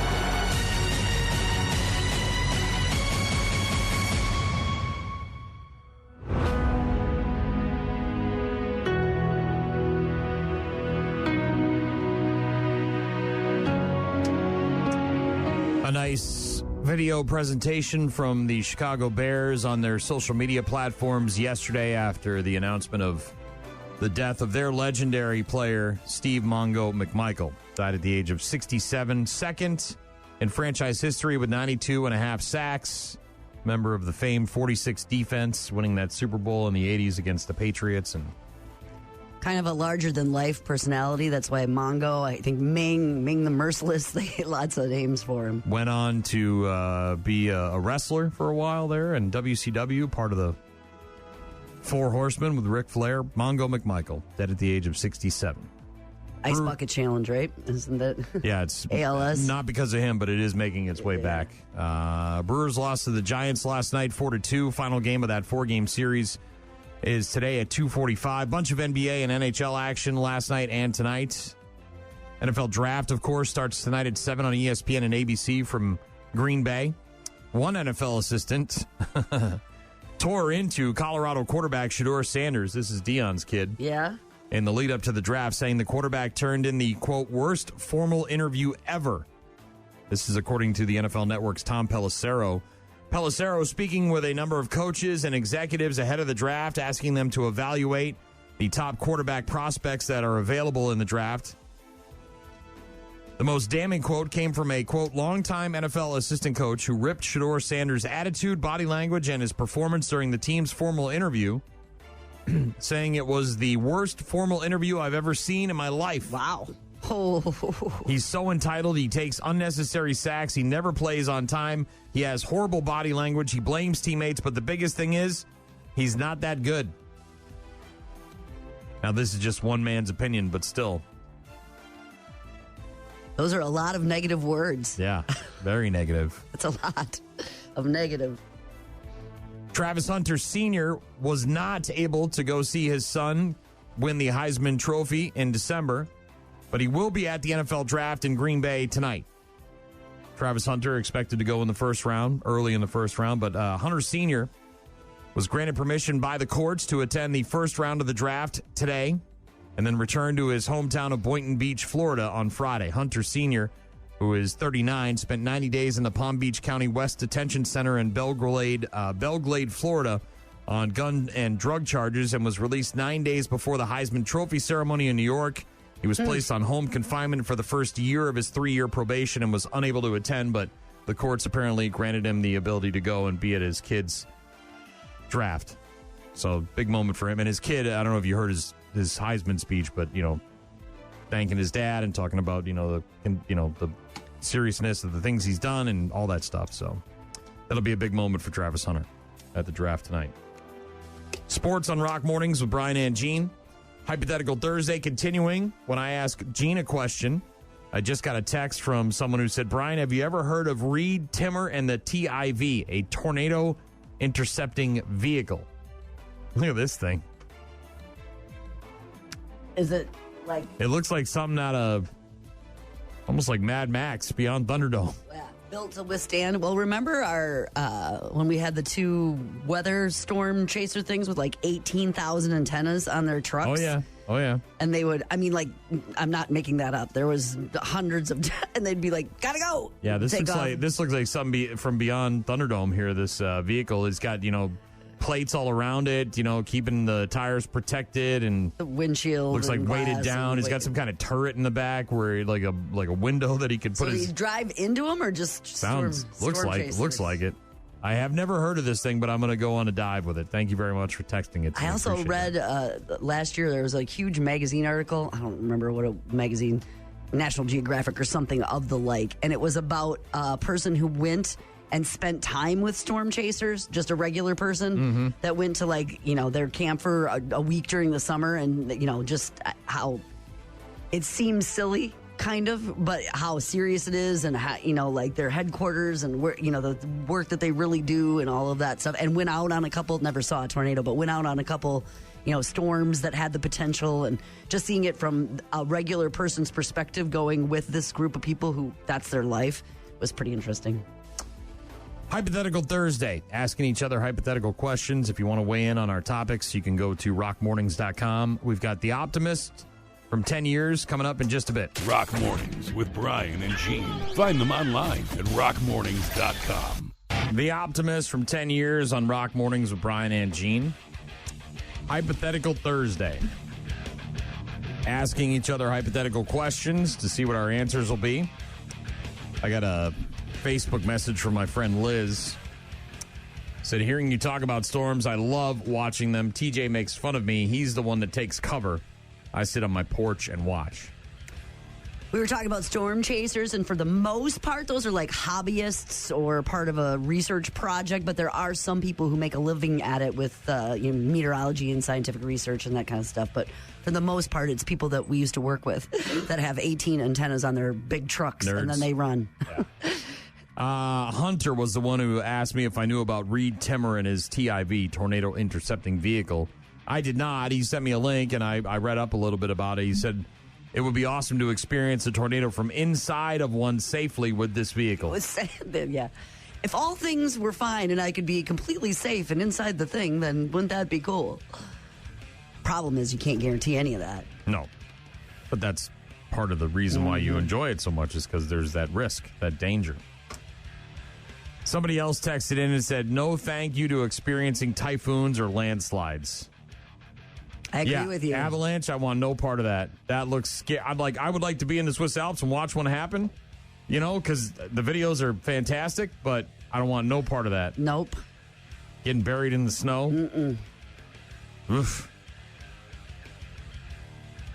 A nice video presentation from the Chicago Bears on their social media platforms yesterday after the announcement of the death of their legendary player, Steve Mongo McMichael. Died at the age of 67, second in franchise history with 92 and a half sacks. Member of the famed 46 defense, winning that Super Bowl in the 80s against the Patriots. And kind of a larger-than-life personality. That's why Mongo, I think Ming the Merciless, they had lots of names for him. Went on to be a wrestler for a while there in WCW, part of the Four Horsemen with Ric Flair. Mongo McMichael, dead at the age of 67. Ice Bucket Challenge, right? Isn't that? Yeah, it's ALS. Not because of him, but it is making its way back. Brewers lost to the Giants last night, 4-2. Final game of that 4-game series is today at 2:45. Bunch of NBA and NHL action last night and tonight. NFL Draft, of course, starts tonight at 7 on ESPN and ABC from Green Bay. One NFL assistant tore into Colorado quarterback Shedeur Sanders. This is Deion's kid. Yeah. In the lead up to the draft, saying the quarterback turned in the, quote, worst formal interview ever. This is according to the NFL Network's Tom Pelissero. Pelissero speaking with a number of coaches and executives ahead of the draft, asking them to evaluate the top quarterback prospects that are available in the draft. The most damning quote came from a, quote, longtime NFL assistant coach who ripped Shedeur Sanders' attitude, body language, and his performance during the team's formal interview, saying it was the worst formal interview I've ever seen in my life. Wow. He's so entitled. He takes unnecessary sacks. He never plays on time. He has horrible body language. He blames teammates. But the biggest thing is, he's not that good. Now, this is just one man's opinion, but still. Those are a lot of negative words. Yeah, very negative. That's a lot of negative. Travis Hunter Sr. was not able to go see his son win the Heisman Trophy in December, but he will be at the NFL Draft in Green Bay tonight. Travis Hunter expected to go in the first round, early in the first round, but Hunter Sr. was granted permission by the courts to attend the first round of the draft today and then return to his hometown of Boynton Beach, Florida on Friday. Hunter Sr., who is 39, spent 90 days in the Palm Beach County West Detention Center in Belglade, Florida on gun and drug charges and was released 9 days before the Heisman Trophy ceremony in New York. He was placed on home confinement for the first year of his 3-year probation and was unable to attend, but the courts apparently granted him the ability to go and be at his kid's draft. So, big moment for him. And his kid, I don't know if you heard his Heisman speech, but, thanking his dad and talking about, the seriousness of the things he's done and all that stuff. So that'll be a big moment for Travis Hunter at the draft tonight. Sports on Rock Mornings with Brian and Gene. Hypothetical Thursday continuing. When I ask Gene a question, I just got a text from someone who said, Brian, have you ever heard of Reed Timmer and the TIV, a tornado intercepting vehicle? Look at this thing. Is it like... It looks like something out of... almost like Mad Max Beyond Thunderdome. Yeah, built to withstand. Well, remember our when we had the 2 weather storm chaser things with like 18,000 antennas on their trucks? Oh, yeah. And they would, I'm not making that up. There was hundreds of, and they'd be like, gotta go. Yeah, this looks like something from Beyond Thunderdome here. This vehicle has got, plates all around it, keeping the tires protected, and the windshield looks like weighted down. He's got some kind of turret in the back where like a window that he could put. So he drive into them or just looks like it. I have never heard of this thing, but I'm going to go on a dive with it. Thank you very much for texting it to me. I also read last year there was a huge magazine article. I don't remember what a magazine, National Geographic or something of the like, and it was about a person who went and spent time with storm chasers, just a regular person that went to their camp for a week during the summer, and just how it seems silly kind of, but how serious it is, and how their headquarters and where the work that they really do and all of that stuff. And went out on a couple, never saw a tornado, but went out on a couple storms that had the potential, and just seeing it from a regular person's perspective, going with this group of people who that's their life, was pretty interesting. Hypothetical Thursday, asking each other hypothetical questions. If you want to weigh in on our topics, you can go to rockmornings.com. We've got The Optimist from 10 years coming up in just a bit. Rock Mornings with Brian and Gene. Find them online at rockmornings.com. The Optimist from 10 years on Rock Mornings with Brian and Gene. Hypothetical Thursday. Asking each other hypothetical questions to see what our answers will be. I got a Facebook message from my friend Liz. Said, hearing you talk about storms, I love watching them. TJ makes fun of me. He's the one that takes cover. I sit on my porch and watch. We were talking about storm chasers, and for the most part, those are like hobbyists or part of a research project, but there are some people who make a living at it with meteorology and scientific research and that kind of stuff. But for the most part, it's people that we used to work with that have 18 antennas on their big trucks, Nerds. and then they run. Yeah. Hunter was the one who asked me if I knew about Reed Timmer and his TIV, Tornado Intercepting Vehicle. I did not. He sent me a link, and I read up a little bit about it. He said it would be awesome to experience a tornado from inside of one safely with this vehicle. Yeah. If all things were fine and I could be completely safe and inside the thing, then wouldn't that be cool? Problem is, you can't guarantee any of that. No. But that's part of the reason why you enjoy it so much is because there's that risk, that danger. Somebody else texted in and said, no thank you to experiencing typhoons or landslides. I agree with you. Avalanche, I want no part of that. That looks scary. I would like to be in the Swiss Alps and watch one happen, because the videos are fantastic, but I don't want no part of that. Nope. Getting buried in the snow. Mm-mm. Oof.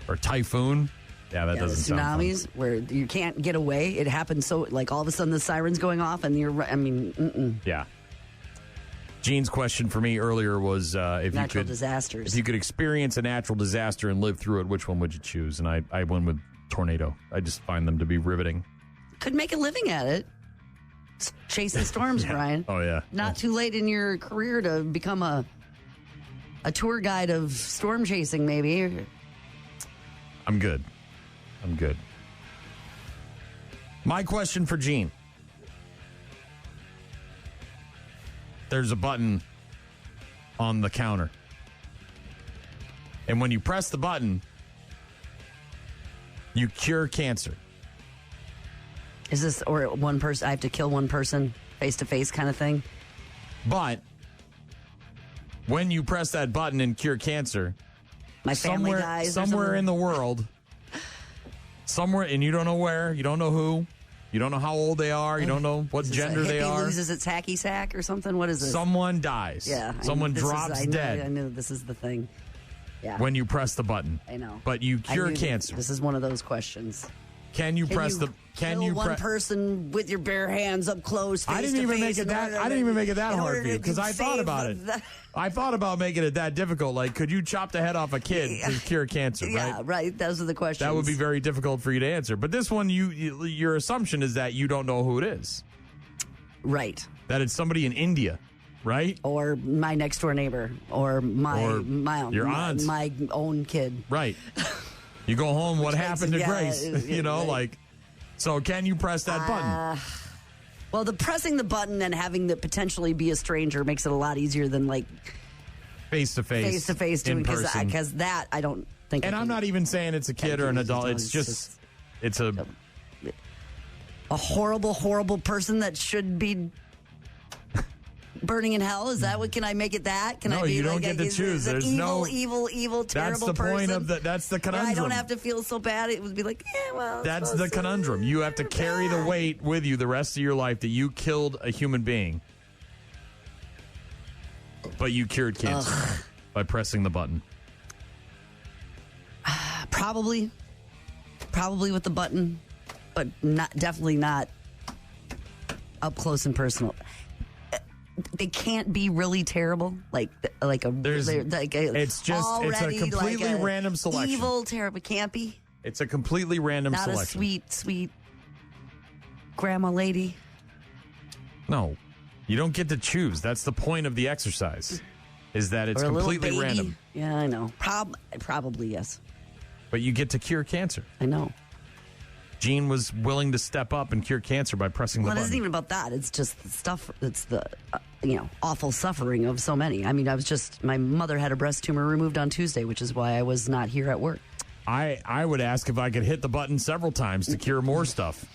Or typhoon. Yeah, that doesn't sound fun. Tsunamis where you can't get away. It happens so, like, all of a sudden the siren's going off and Yeah. Gene's question for me earlier was natural disasters. If you could experience a natural disaster and live through it, which one would you choose? And I went with tornado. I just find them to be riveting. Could make a living at it. Chasing storms, Brian. Oh, yeah. Not too late in your career to become a tour guide of storm chasing, maybe. I'm good. My question for Gene. There's a button on the counter. And when you press the button, you cure cancer. Is this, or one person, I have to kill one person face to face kind of thing? But when you press that button and cure cancer, my family dies somewhere in the world, and you don't know where, you don't know who, you don't know how old they are, you don't know what gender they are. Loses its hacky sack or something? What is this? Someone dies. Yeah. Someone drops dead. I knew this is the thing. Yeah. When you press the button. I know. But you cure cancer. This is one of those questions. Can you press the? Can you one person with your bare hands up close? I didn't even make it that. I didn't even make it that hard for you because I thought about it. I thought about making it that difficult. Like, could you chop the head off a kid to cure cancer? Right? Yeah, right. Those are the questions. That would be very difficult for you to answer. But this one, your assumption is that you don't know who it is. Right. That it's somebody in India, right? Or my next door neighbor, or your aunt, my own kid. Right. You go home, what happened to Grace? Right. So can you press that button? Well, the pressing the button and having the potentially be a stranger makes it a lot easier than like face to face doing, because that I don't think. And I'm not even saying it's a kid or an adult. It's just a horrible, horrible person that should be burning in hell. Is that what? Can I make it that? Can no, I be you don't like get to choose. There's evil, no evil, terrible person. That's the point of that's the conundrum. I don't have to feel so bad. It would be like, that's the conundrum. You have to carry the weight with you the rest of your life that you killed a human being, but you cured cancer by pressing the button. Probably with the button, but definitely not up close and personal. They can't be really terrible, it's a completely random selection. Evil, terrible, can't be. It's a completely random not selection. Not a sweet grandma lady. No, you don't get to choose. That's the point of the exercise, is that it's completely random. Yeah, I know. Probably yes. But you get to cure cancer. I know. Gene was willing to step up and cure cancer by pressing the button. Well, it isn't even about that. It's just the stuff. It's the awful suffering of so many. I mean, my mother had a breast tumor removed on Tuesday, which is why I was not here at work. I would ask if I could hit the button several times to cure more stuff.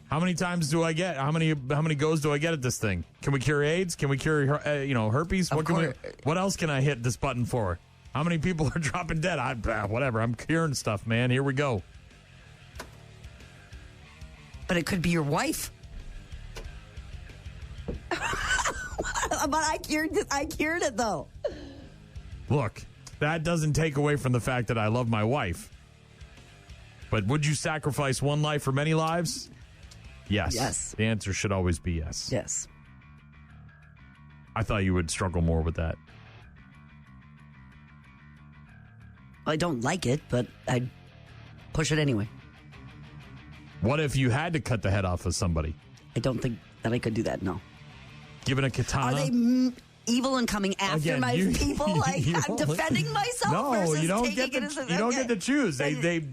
How many times do I get? How many goes do I get at this thing? Can we cure AIDS? Can we cure herpes? What else can I hit this button for? How many people are dropping dead? Whatever. I'm curing stuff, man. Here we go. But it could be your wife. But I cured it though. Look, that doesn't take away from the fact that I love my wife. But would you sacrifice one life for many lives? Yes. Yes. The answer should always be yes. Yes. I thought you would struggle more with that. I don't like it, but I'd push it anyway. What if you had to cut the head off of somebody? I don't think that I could do that, no. Given a katana? Are they evil and coming after my people? Like, I'm defending myself No, versus you don't taking get it to, as a... you don't get to choose.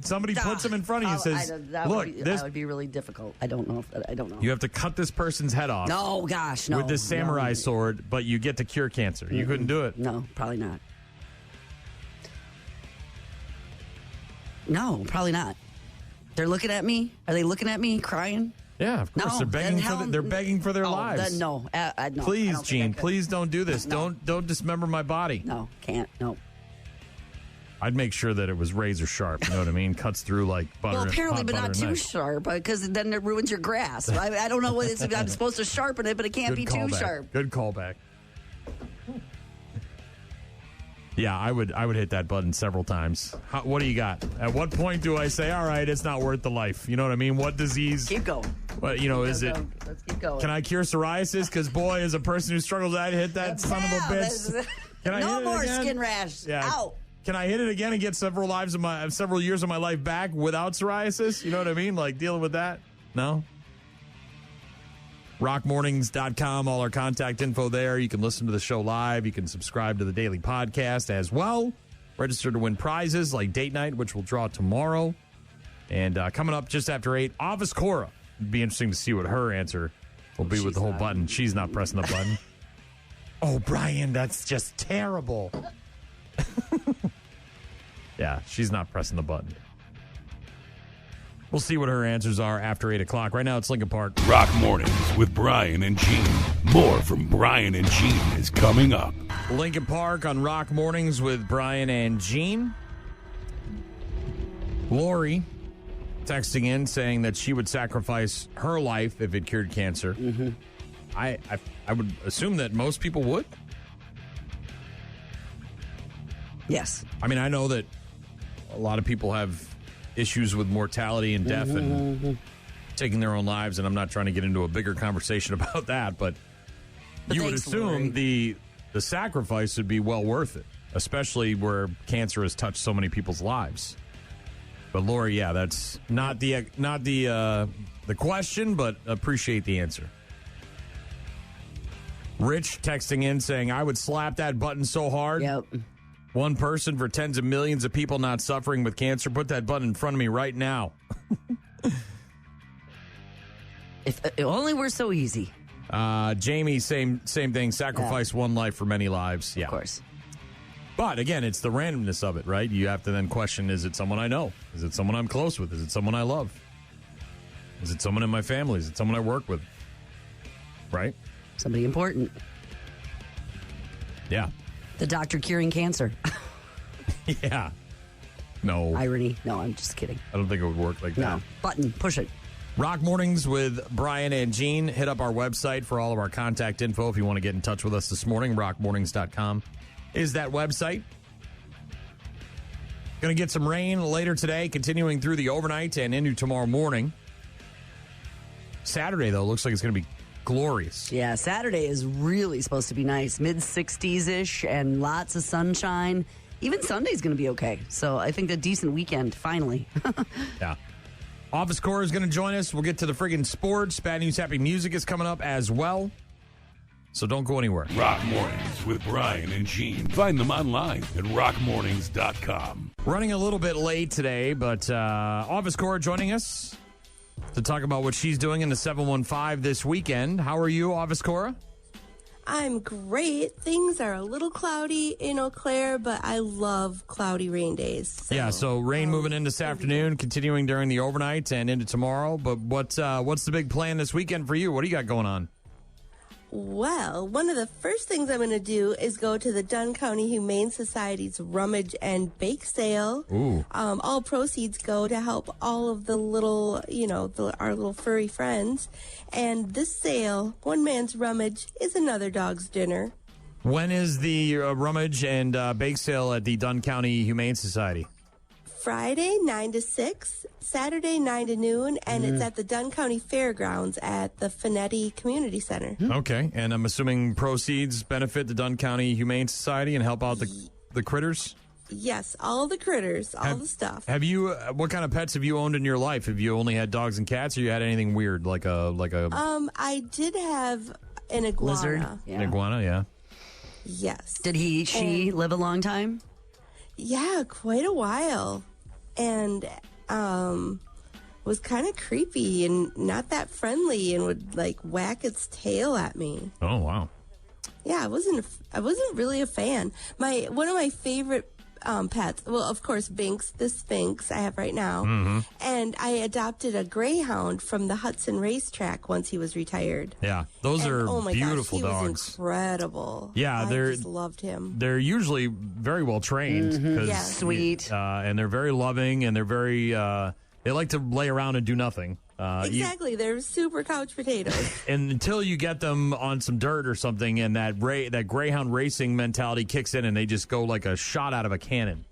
Somebody puts them in front of you and says, that look, that would be really difficult. I don't know. You have to cut this person's head off. No, gosh, no. With this samurai sword, but you get to cure cancer. You couldn't do it. No, probably not. No, probably not. They're looking at me. Are they looking at me crying? Yeah, of course. No, they're begging for their lives. Then no, no. Please, Gene, please don't do this. No. Don't dismember my body. No, can't. No. I'd make sure that it was razor sharp. You know what I mean? Cuts through like butter. Well, apparently, hot but butter not too sharp, because then it ruins your grass. I don't know what it's. I'm supposed to sharpen it, but it can't be too sharp. Good callback. Yeah, I would hit that button several times. What do you got? At what point do I say, all right, it's not worth the life? You know what I mean? What disease? Keep going. What, is it? Let's keep going. Can I cure pserosis? Because, boy, as a person who struggles, I'd hit that son of a bitch. Can I no hit it more again? skin rash. Yeah. Out. Can I hit it again and get several years of my life back without psoriasis? You know what I mean? Like dealing with that? No? rockmornings.com, all our contact info there. You can listen to the show live. You can subscribe to the daily podcast as well. Register to win prizes like date night, which we'll draw tomorrow. And coming up just after 8, Office Cora. It'd be interesting to see what her answer will be with the whole button. She's not pressing the button. Oh, Brian, that's just terrible. Yeah, she's not pressing the button. We'll see what her answers are after 8 o'clock. Right now, it's Lincoln Park. Rock Mornings with Brian and Gene. More from Brian and Gene is coming up. Lincoln Park on Rock Mornings with Brian and Gene. Lori texting in saying that she would sacrifice her life if it cured cancer. Mm-hmm. I would assume that most people would. Yes. I mean, I know that a lot of people have issues with mortality and death and taking their own lives, and I'm not trying to get into a bigger conversation about that, but you would assume the sacrifice would be well worth it, especially where cancer has touched so many people's lives. But Lori, yeah, that's not the question, but appreciate the answer. Rich texting in saying, I would slap that button so hard. Yep. One person for tens of millions of people not suffering with cancer. Put that button in front of me right now. If it only were so easy. Jamie, same thing. Sacrifice one life for many lives. Yeah. Of course. But again, it's the randomness of it, right? You have to then question, is it someone I know? Is it someone I'm close with? Is it someone I love? Is it someone in my family? Is it someone I work with? Right? Somebody important. Yeah. The doctor curing cancer. Yeah. No. Irony. No, I'm just kidding. I don't think it would work like that. No. Button. Push it. Rock Mornings with Brian and Gene. Hit up our website for all of our contact info if you want to get in touch with us this morning. rockmornings.com is that website. Going to get some rain later today, continuing through the overnight and into tomorrow morning. Saturday, though, looks like it's going to be glorious. Yeah, Saturday is really supposed to be nice. Mid-60s-ish and lots of sunshine. Even Sunday's going to be okay. So I think a decent weekend, finally. Yeah. Office Corps is going to join us. We'll get to the friggin' sports. Bad News Happy Music is coming up as well. So don't go anywhere. Rock Mornings with Brian and Gene. Find them online at rockmornings.com. Running a little bit late today, but Office Corps joining us to talk about what she's doing in the 715 this weekend. How are you, Office Cora? I'm great. Things are a little cloudy in Eau Claire, but I love cloudy rain days. So rain moving in this afternoon, continuing during the overnight and into tomorrow. But what's the big plan this weekend for you? What do you got going on? Well, one of the first things I'm going to do is go to the Dunn County Humane Society's Rummage and Bake Sale. Ooh. All proceeds go to help all of the little, our little furry friends. And this sale, one man's rummage is another dog's dinner. When is the Rummage and Bake Sale at the Dunn County Humane Society? Friday, 9 to 6, Saturday, 9 to noon, and it's at the Dunn County Fairgrounds at the Finetti Community Center. Okay, and I'm assuming proceeds benefit the Dunn County Humane Society and help out the critters? Yes, all the critters, all the stuff. Have you? What kind of pets have you owned in your life? Have you only had dogs and cats, or you had anything weird like a? I did have an iguana. Lizard? An iguana, yeah. Yes. Did she live a long time? Yeah, quite a while. And was kind of creepy and not that friendly and would like whack its tail at me. Oh, wow. Yeah, I wasn't really a fan. One of my favorite pets, well, of course, Binks, the Sphinx I have right now. And I adopted a greyhound from the Hudson racetrack once he was retired. Yeah, those are oh my beautiful gosh, he dogs. Was incredible. Yeah, I just loved him. They're usually very well trained. Yeah. Sweet. And they're very loving, and they're very, they like to lay around and do nothing. Exactly. They're super couch potatoes. And until you get them on some dirt or something, and that greyhound racing mentality kicks in, and they just go like a shot out of a cannon.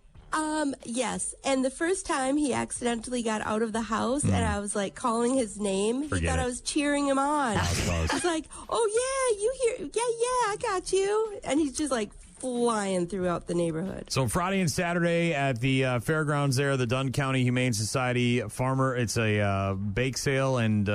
Yes. And the first time he accidentally got out of the house and I was like calling his name, he thought I was cheering him on. He's like, "Oh yeah, you here? Yeah, I got you." And he's just like flying throughout the neighborhood. So Friday and Saturday at the fairgrounds there, the Dunn County Humane Society Farmer. It's a bake sale and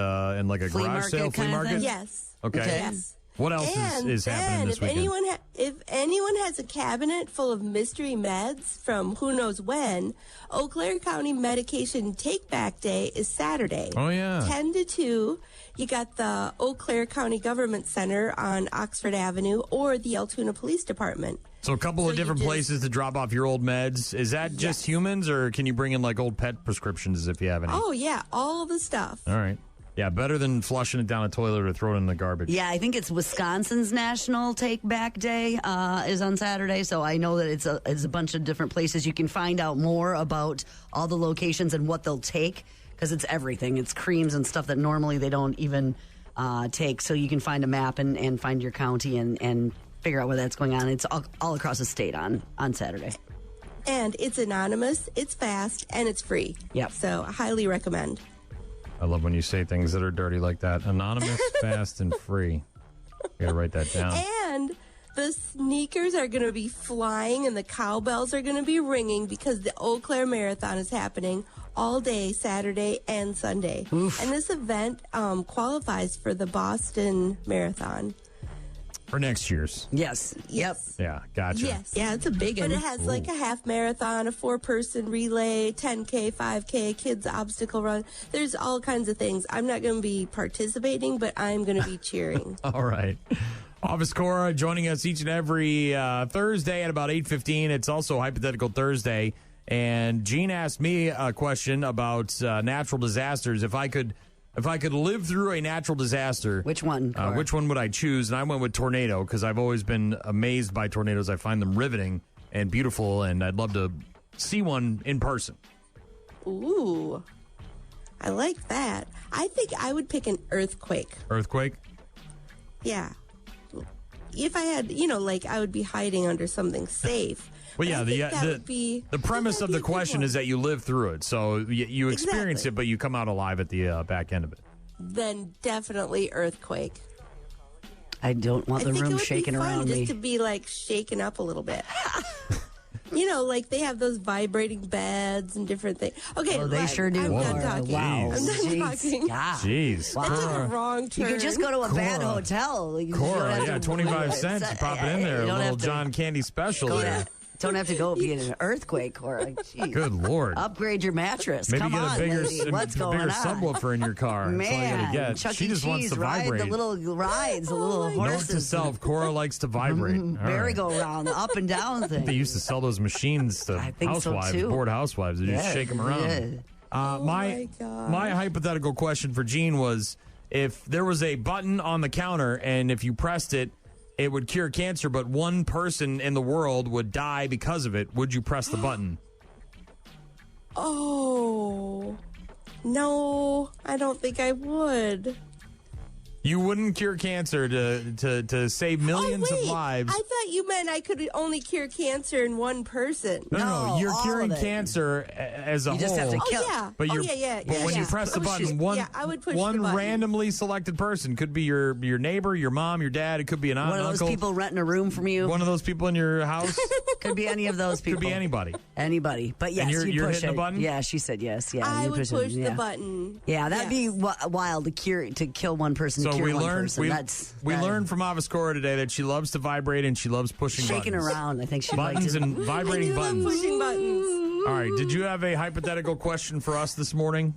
like a garage sale, flea market. Yes. Okay. Yes. What else is happening this weekend? If anyone has a cabinet full of mystery meds from who knows when, Eau Claire County Medication Take Back Day is Saturday. Oh, yeah. 10 to 2. You got the Eau Claire County Government Center on Oxford Avenue or the Altoona Police Department. So a couple of different places to drop off your old meds. Is that just humans, or can you bring in like old pet prescriptions if you have any? Oh, yeah. All the stuff. All right. Yeah, better than flushing it down a toilet or throwing it in the garbage. Yeah, I think it's Wisconsin's National Take Back Day is on Saturday, so I know that it's a bunch of different places. You can find out more about all the locations and what they'll take, because it's everything. It's creams and stuff that normally they don't even take, so you can find a map and find your county and figure out where that's going on. It's all across the state on Saturday. And it's anonymous, it's fast, and it's free. Yep. So I highly recommend. I love when you say things that are dirty like that. Anonymous, fast, and free. You gotta write that down. And the sneakers are going to be flying and the cowbells are going to be ringing because the Eau Claire Marathon is happening all day, Saturday and Sunday. Oof. And this event qualifies for the Boston Marathon. For next year's. Yes. Yep. Yeah, gotcha. Yes. Yeah, it's a big one. But it has like a half marathon, a 4-person relay, 10K, 5K, kids obstacle run. There's all kinds of things. I'm not going to be participating, but I'm going to be cheering. All right. Office Cora joining us each and every Thursday at about 8:15. It's also Hypothetical Thursday. And Gene asked me a question about natural disasters. If I could live through a natural disaster, which one would I choose? And I went with tornado because I've always been amazed by tornadoes. I find them riveting and beautiful, and I'd love to see one in person. Ooh, I like that. I think I would pick an earthquake. Earthquake? Yeah. If I had, I would be hiding under something safe. Well, yeah, the premise of the question is that you live through it. So you experience it, but you come out alive at the back end of it. Then definitely earthquake. I don't want the room shaking around me. Just to be shaken up a little bit. They have those vibrating beds and different things. Okay, they sure do. I'm done talking. Wow. I'm done talking. Jeez. That took a wrong turn. You could just go to a bad hotel. Cora, 25 cents. Pop it in there. A little John Candy special there. Don't have to go be in an earthquake, or good Lord. Upgrade your mattress. Maybe Come get on, a bigger subwoofer in your car. Man, that's all you gotta get. Chuck She just wants to vibrate. The little rides, the little horses. Note to self: Cora likes to vibrate. Merry-go-round, the up and down thing. They used to sell those machines to housewives, bored housewives. They just shake them around. Yeah. My hypothetical question for Gene was: if there was a button on the counter, and if you pressed it, it would cure cancer, but one person in the world would die because of it. Would you press the button? Oh, no, I don't think I would. You wouldn't cure cancer to save millions of lives. I thought you meant I could only cure cancer in one person. No, you're curing cancer as a whole. You just have to kill. But when you yeah. press the button, I would push one the button. randomly selected person could be your neighbor, your mom, your dad. It could be an aunt, One of those uncle. people renting a room from you. One of those people in your house. Could be any of those people. Could be anybody. Anybody. But yes, and you're push hitting it. the button? Yeah, she said yes. Yeah, I you would push it. the button. Yeah, that'd be wild to kill one person. So to cure we one learned person. we learned from Avascora today that she loves to vibrate and she loves pushing shaking buttons. around. I think she buttons likes it. and vibrating buttons. Pushing buttons. All right. Did you have a hypothetical question for us this morning?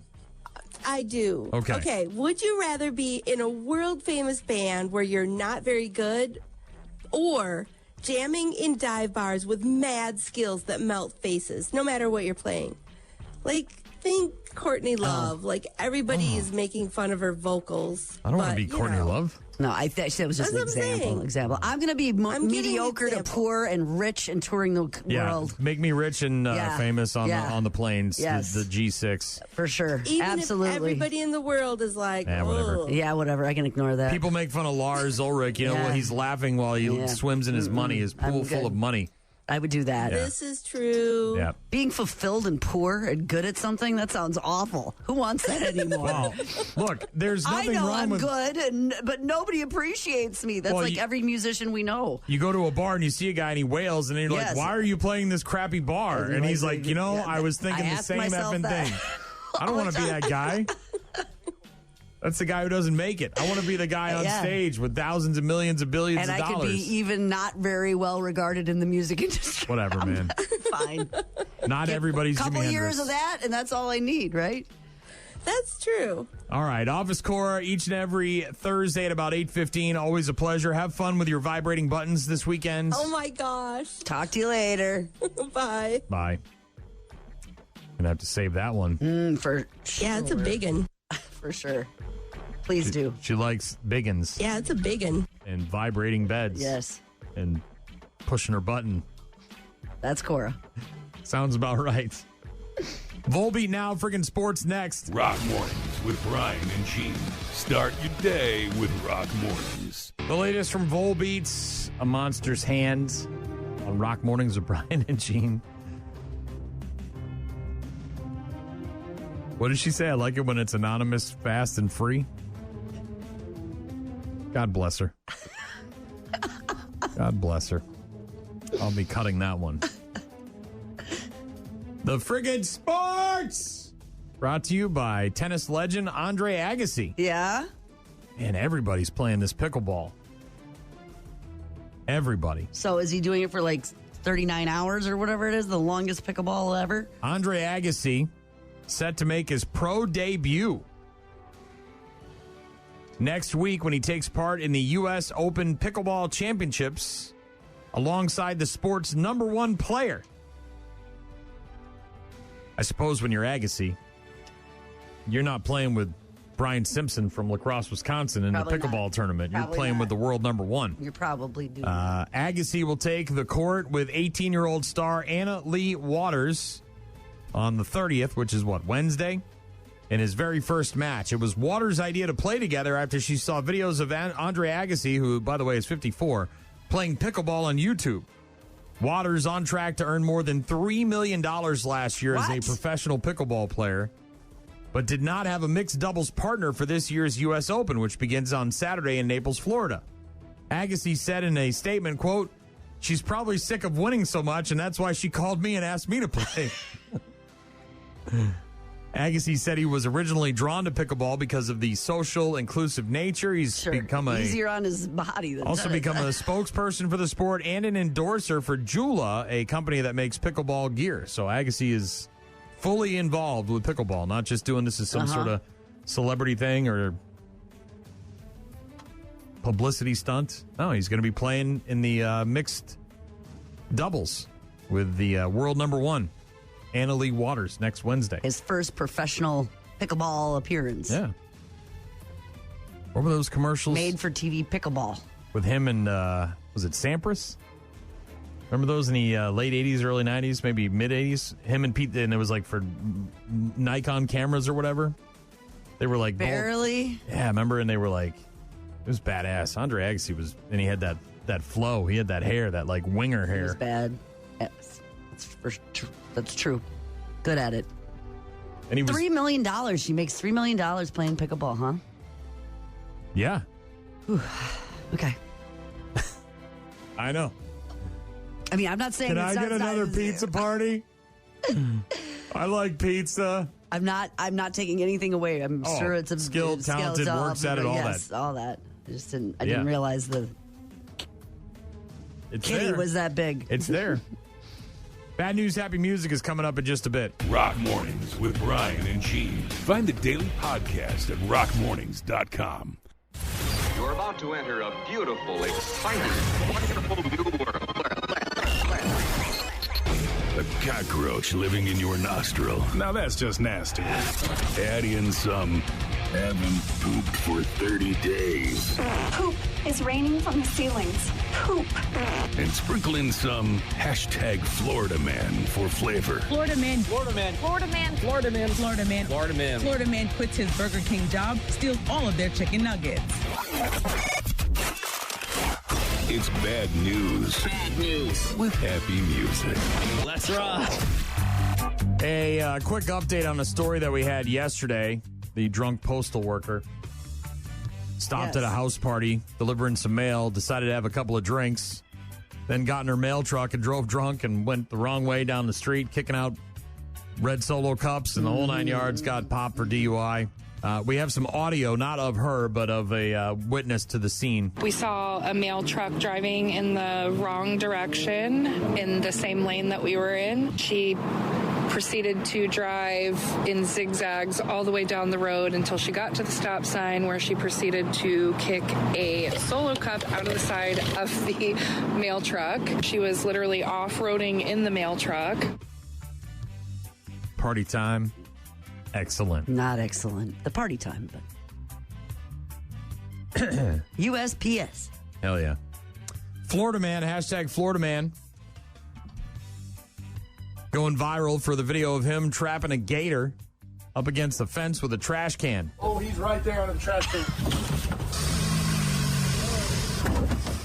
I do. Okay. Would you rather be in a world famous band where you're not very good, or jamming in dive bars with mad skills that melt faces, no matter what you're playing? Like, think Courtney Love. Like, everybody is making fun of her vocals. I don't want to be Courtney Love. No, I thought that was just an example. I'm going to be mediocre to poor and rich and touring the world. Make me rich and famous on the planes. Yes. The G6 for sure. Even Absolutely. if everybody in the world is like, whatever. Yeah, whatever. I can ignore that. People make fun of Lars Ulrich. He's laughing while he swims in his money, his pool full of money. I would do that. This is true. Yeah. Being fulfilled and poor and good at something, that sounds awful. Who wants that anymore? Well, look, there's nothing I know wrong I'm with good, but nobody appreciates me. That's like every musician we know. You go to a bar and you see a guy and he wails, and then you're like, why are you playing this crappy bar? And he's like, I was thinking the same effing thing. I don't want to be that guy. That's the guy who doesn't make it. I want to be the guy on stage with thousands and millions of billions of dollars. And I could be even not very well regarded in the music industry. Whatever, man. Fine. Not everybody's Jimi couple Hendrix. years of that, and that's all I need, right? That's true. All right, Office Core each and every Thursday at about 8:15. Always a pleasure. Have fun with your vibrating buttons this weekend. Oh my gosh. Talk to you later. Bye. Bye. Gonna have to save that one. Yeah, it's a big one. For sure. Please do. She likes biggins. Yeah, it's a big one. And vibrating beds. Yes. And pushing her button. That's Cora. Sounds about right. Volbeat now, friggin' sports next. Rock Mornings with Brian and Gene. Start your day with Rock Mornings. The latest from Volbeat's A Monster's Hands on Rock Mornings with Brian and Gene. What did she say? I like it when it's anonymous, fast, and free. God bless her. God bless her. I'll be cutting that one. The friggin' sports! Brought to you by tennis legend Andre Agassi. Yeah? And everybody's playing this pickleball. Everybody. So is he doing it for like 39 hours or whatever it is, the longest pickleball ever? Andre Agassi set to make his pro debut next week when he takes part in the U.S. Open Pickleball Championships alongside the sport's #1 player. I suppose when you're Agassi, you're not playing with Brian Simpson from La Crosse, Wisconsin in Probably the pickleball not. tournament. Probably You're playing not. with the world #1. You're probably doing Agassi will take the court with 18-year-old star Anna Lee Waters on the 30th, which is Wednesday, in his very first match. It was Waters' idea to play together after she saw videos of Andre Agassi, who, by the way, is 54, playing pickleball on YouTube. Waters on track to earn more than $3 million last year as a professional pickleball player, but did not have a mixed doubles partner for this year's U.S. Open, which begins on Saturday in Naples, Florida. Agassi said in a statement, quote, "She's probably sick of winning so much, and that's why she called me and asked me to play." Agassi said he was originally drawn to pickleball because of the social, inclusive nature. He's become easier on his body than also become a spokesperson for the sport and an endorser for Jula, a company that makes pickleball gear. So Agassi is fully involved with pickleball, not just doing this as some sort of celebrity thing or publicity stunt. No, he's going to be playing in the mixed doubles with the world #1. Anna Lee Waters next Wednesday. His first professional pickleball appearance. Yeah. What were those commercials? Made for TV pickleball. With him and, was it Sampras? Remember those in the late 80s, early 90s, maybe mid 80s? Him and Pete, and it was like for Nikon cameras or whatever. They were like... Barely? Yeah, remember? And they were like It was badass. Andre Agassi was, and he had that flow. He had that hair, that like winger hair. It was bad. Yes. That's true. Good at it. And he was $3 million. She makes $3 million playing pickleball, huh? Yeah. Whew. Okay. I know. I mean, I'm not saying. Can I get another pizza party? I like pizza. I'm not taking anything away. I'm sure it's a skilled, talented, works at it, all yes, that. all that. I didn't realize the kitty was that big. It's there. Bad News, Happy Music is coming up in just a bit. Rock Mornings with Brian and Gene. Find the daily podcast at rockmornings.com. You're about to enter a beautiful, exciting, wonderful new world. A cockroach living in your nostril. Now that's just nasty. Add in some haven't pooped for 30 days. Poop is raining from the ceilings. Poop. And sprinkle in some hashtag Florida Man for flavor. Florida Man. Florida Man. Florida Man. Florida Man. Florida Man. Florida Man. Florida Man quits his Burger King job, steals all of their chicken nuggets. It's bad news. Bad news. With happy music. Let's rock. A quick update on a story that we had yesterday. The drunk postal worker stopped at a house party, delivering some mail, decided to have a couple of drinks, then got in her mail truck and drove drunk and went the wrong way down the street, kicking out red Solo cups and the whole 9 yards, got popped for DUI. We have some audio, not of her, but of a witness to the scene. We saw a mail truck driving in the wrong direction in the same lane that we were in. She proceeded to drive in zigzags all the way down the road until she got to the stop sign, where she proceeded to kick a Solo cup out of the side of the mail truck. She was literally off-roading in the mail truck. Party time. Excellent. Not excellent. The party time, but USPS. Hell yeah. Florida Man, hashtag Florida Man. Going viral for the video of him trapping a gator up against the fence with a trash can. Oh, he's right there on the trash can.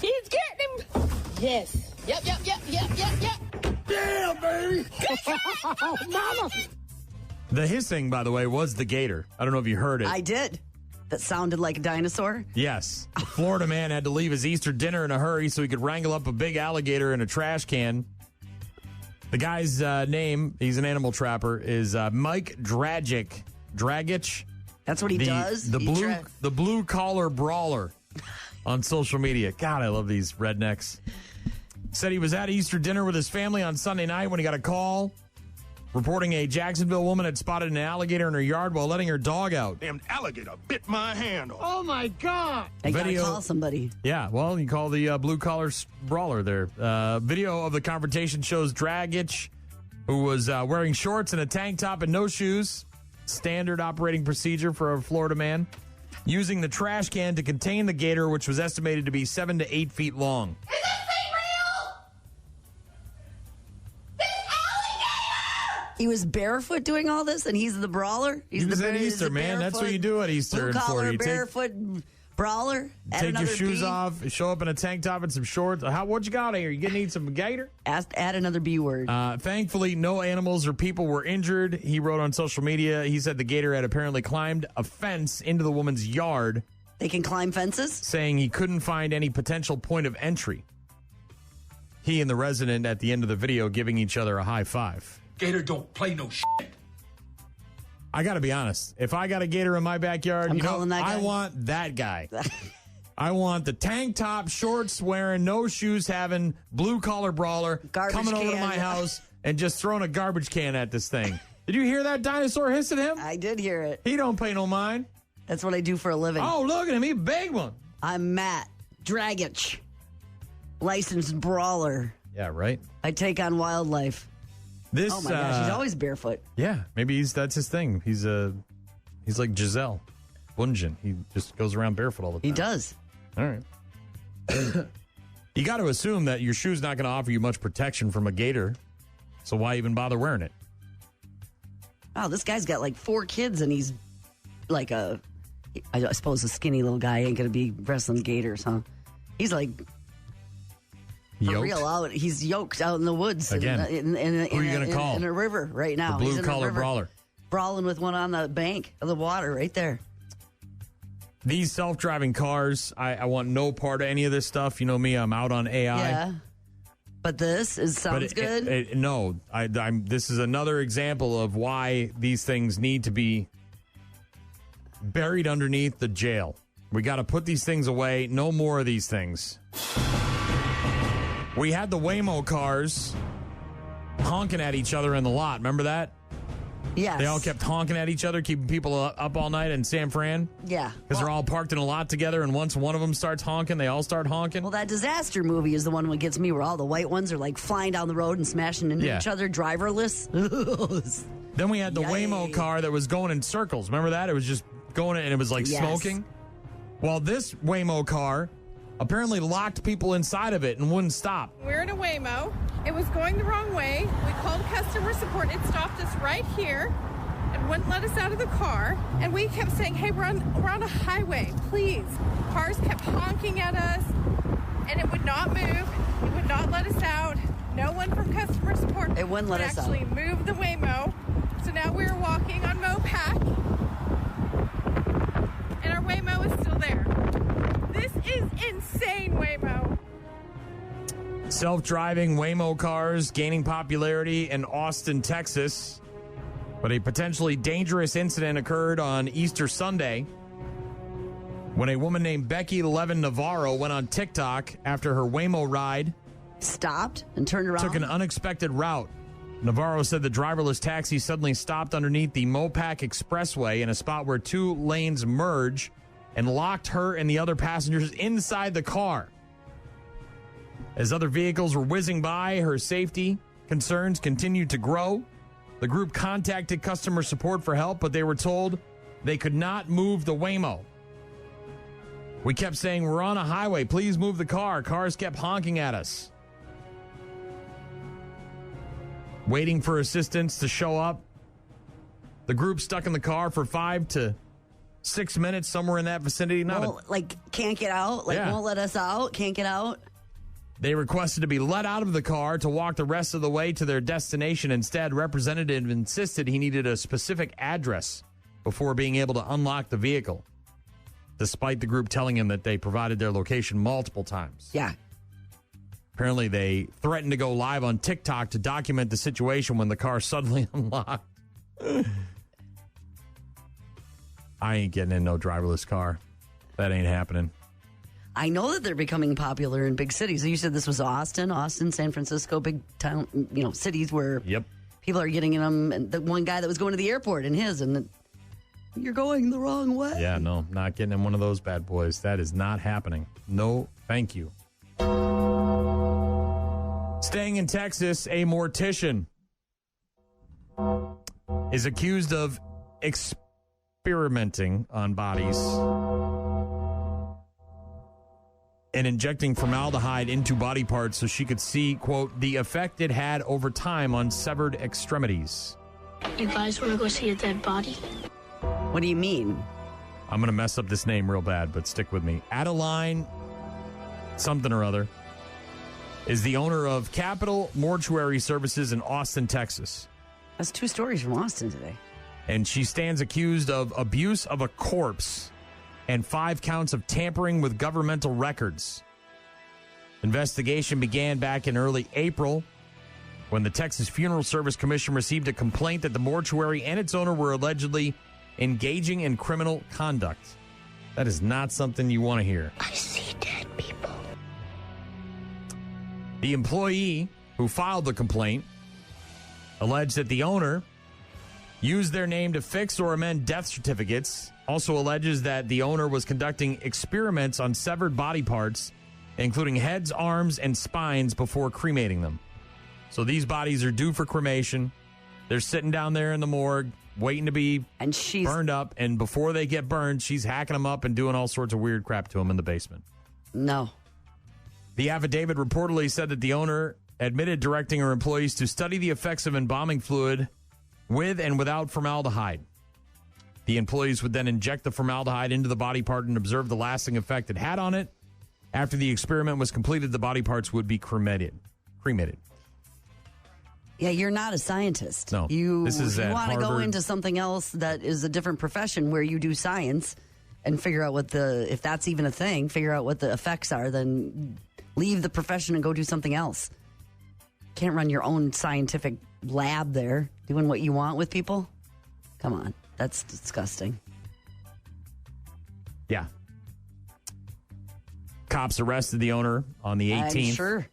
He's getting him. Yes. Yep. Yeah, baby. Mama. The hissing, by the way, was the gator. I don't know if you heard it. I did. That sounded like a dinosaur. Yes. The Florida man had to leave his Easter dinner in a hurry so he could wrangle up a big alligator in a trash can. The guy's name, he's an animal trapper, is Mike Dragich. That's what he does? The blue collar brawler on social media. God, I love these rednecks. Said he was at Easter dinner with his family on Sunday night when he got a call reporting a Jacksonville woman had spotted an alligator in her yard while letting her dog out. Damn alligator bit my hand off. Oh, my God. I gotta call somebody. Yeah, well, you call the blue-collar brawler there. Video of the confrontation shows Dragich, who was wearing shorts and a tank top and no shoes, standard operating procedure for a Florida man, using the trash can to contain the gator, which was estimated to be 7 to 8 feet long. Is this thing real? This alligator! He was barefoot doing all this, and he's the brawler? He was at Easter, man. That's what you do at Easter in Florida. You barefoot brawler. Take your shoes off, show up in a tank top and some shorts. What you got here? You gonna need some gator? Add another B word. Thankfully, no animals or people were injured. He wrote on social media. He said the gator had apparently climbed a fence into the woman's yard. They can climb fences? Saying he couldn't find any potential point of entry. He and the resident at the end of the video giving each other a high five. Gator don't play no shit. I got to be honest. If I got a gator in my backyard, I want that guy. I want the tank top, shorts wearing, no shoes having, blue collar brawler coming over to my house and just throwing a garbage can at this thing. Did you hear that dinosaur hiss at him? I did hear it. He don't pay no mind. That's what I do for a living. Oh, look at him. He's a big one. I'm Matt Dragich, licensed brawler. Yeah, right. I take on wildlife. Oh my gosh, he's always barefoot. Yeah, maybe that's his thing. He's like Giselle Bundchen. He just goes around barefoot all the time. He does. All right. You got to assume that your shoe's not going to offer you much protection from a gator, so why even bother wearing it? Wow, this guy's got like 4 kids, and he's like I suppose a skinny little guy ain't going to be wrestling gators, huh? He's like... For real out. He's yoked out in the woods. Again, who are you going to call? In a river right now. The blue-collar brawler. Brawling with one on the bank of the water right there. These self-driving cars, I want no part of any of this stuff. You know me, I'm out on AI. Yeah. But this sounds good. No, this is another example of why these things need to be buried underneath the jail. We got to put these things away. No more of these things. We had the Waymo cars honking at each other in the lot. Remember that? Yes. They all kept honking at each other, keeping people up all night in San Fran? Yeah. Because they're all parked in a lot together, and once one of them starts honking, they all start honking? Well, that disaster movie is the one that gets me, where all the white ones are like flying down the road and smashing into each other, driverless. Then we had the Waymo car that was going in circles. Remember that? It was just going, and it was like smoking. Well, this Waymo car apparently locked people inside of it and wouldn't stop. We're in a Waymo. It was going the wrong way. We called customer support. It stopped us right here and wouldn't let us out of the car. And we kept saying, hey, we're on a highway, please. Cars kept honking at us, and it would not move. It would not let us out. No one from customer support it wouldn't let us actually out. Move the Waymo. So now we're walking on Mopac, and our Waymo is still there. This is insane, Waymo. Self-driving Waymo cars gaining popularity in Austin, Texas. But a potentially dangerous incident occurred on Easter Sunday when a woman named Becky Levin Navarro went on TikTok after her Waymo ride stopped and turned around. Took an unexpected route. Navarro said the driverless taxi suddenly stopped underneath the Mopac Expressway in a spot where two lanes merge and locked her and the other passengers inside the car. As other vehicles were whizzing by, her safety concerns continued to grow. The group contacted customer support for help, but they were told they could not move the Waymo. We kept saying, we're on a highway. Please move the car. Cars kept honking at us. Waiting for assistance to show up. The group stuck in the car for 5 to 6 minutes, somewhere in that vicinity. Can't get out? Won't let us out? Can't get out? They requested to be let out of the car to walk the rest of the way to their destination. Instead, representative insisted he needed a specific address before being able to unlock the vehicle, despite the group telling him that they provided their location multiple times. Yeah. Apparently, they threatened to go live on TikTok to document the situation when the car suddenly unlocked. I ain't getting in no driverless car. That ain't happening. I know that they're becoming popular in big cities. You said this was Austin, San Francisco, big town, cities where people are getting in them. And the one guy that was going to the airport in his, and you're going the wrong way. Yeah, no, not getting in one of those bad boys. That is not happening. No, thank you. Staying in Texas, a mortician is accused of experimenting on bodies and injecting formaldehyde into body parts so she could see, quote, the effect it had over time on severed extremities. You guys want to go see a dead body? What do you mean? I'm going to mess up this name real bad, but stick with me. Adeline something or other is the owner of Capital Mortuary Services in Austin, Texas. That's 2 stories from Austin today. And she stands accused of abuse of a corpse and 5 counts of tampering with governmental records. Investigation began back in early April when the Texas Funeral Service Commission received a complaint that the mortuary and its owner were allegedly engaging in criminal conduct. That is not something you want to hear. I see dead people. The employee who filed the complaint alleged that the owner used their name to fix or amend death certificates. Also alleges that the owner was conducting experiments on severed body parts, including heads, arms, and spines before cremating them. So these bodies are due for cremation. They're sitting down there in the morgue, waiting to be burned up. And before they get burned, she's hacking them up and doing all sorts of weird crap to them in the basement. No. The affidavit reportedly said that the owner admitted directing her employees to study the effects of embalming fluid with and without formaldehyde. The employees would then inject the formaldehyde into the body part and observe the lasting effect it had on it. After the experiment was completed, the body parts would be cremated. Yeah, you're not a scientist. No, you this is at want to go Harvard. into something else that is a different profession where you do science and figure out if that's even a thing, figure out what the effects are, then leave the profession and go do something else. Can't run your own scientific lab there, doing what you want with people. Come on, that's disgusting. Yeah. Cops arrested the owner on the 18th. I'm sure.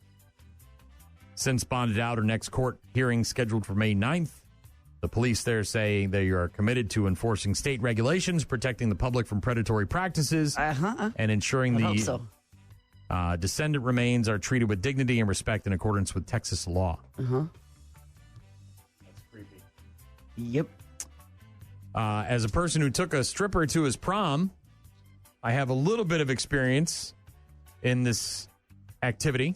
Since bonded out, her next court hearing scheduled for May 9th. The police there say they are committed to enforcing state regulations, protecting the public from predatory practices, and ensuring the descendant remains are treated with dignity and respect in accordance with Texas law. Uh-huh. That's creepy. Yep. As a person who took a stripper to his prom, I have a little bit of experience in this activity.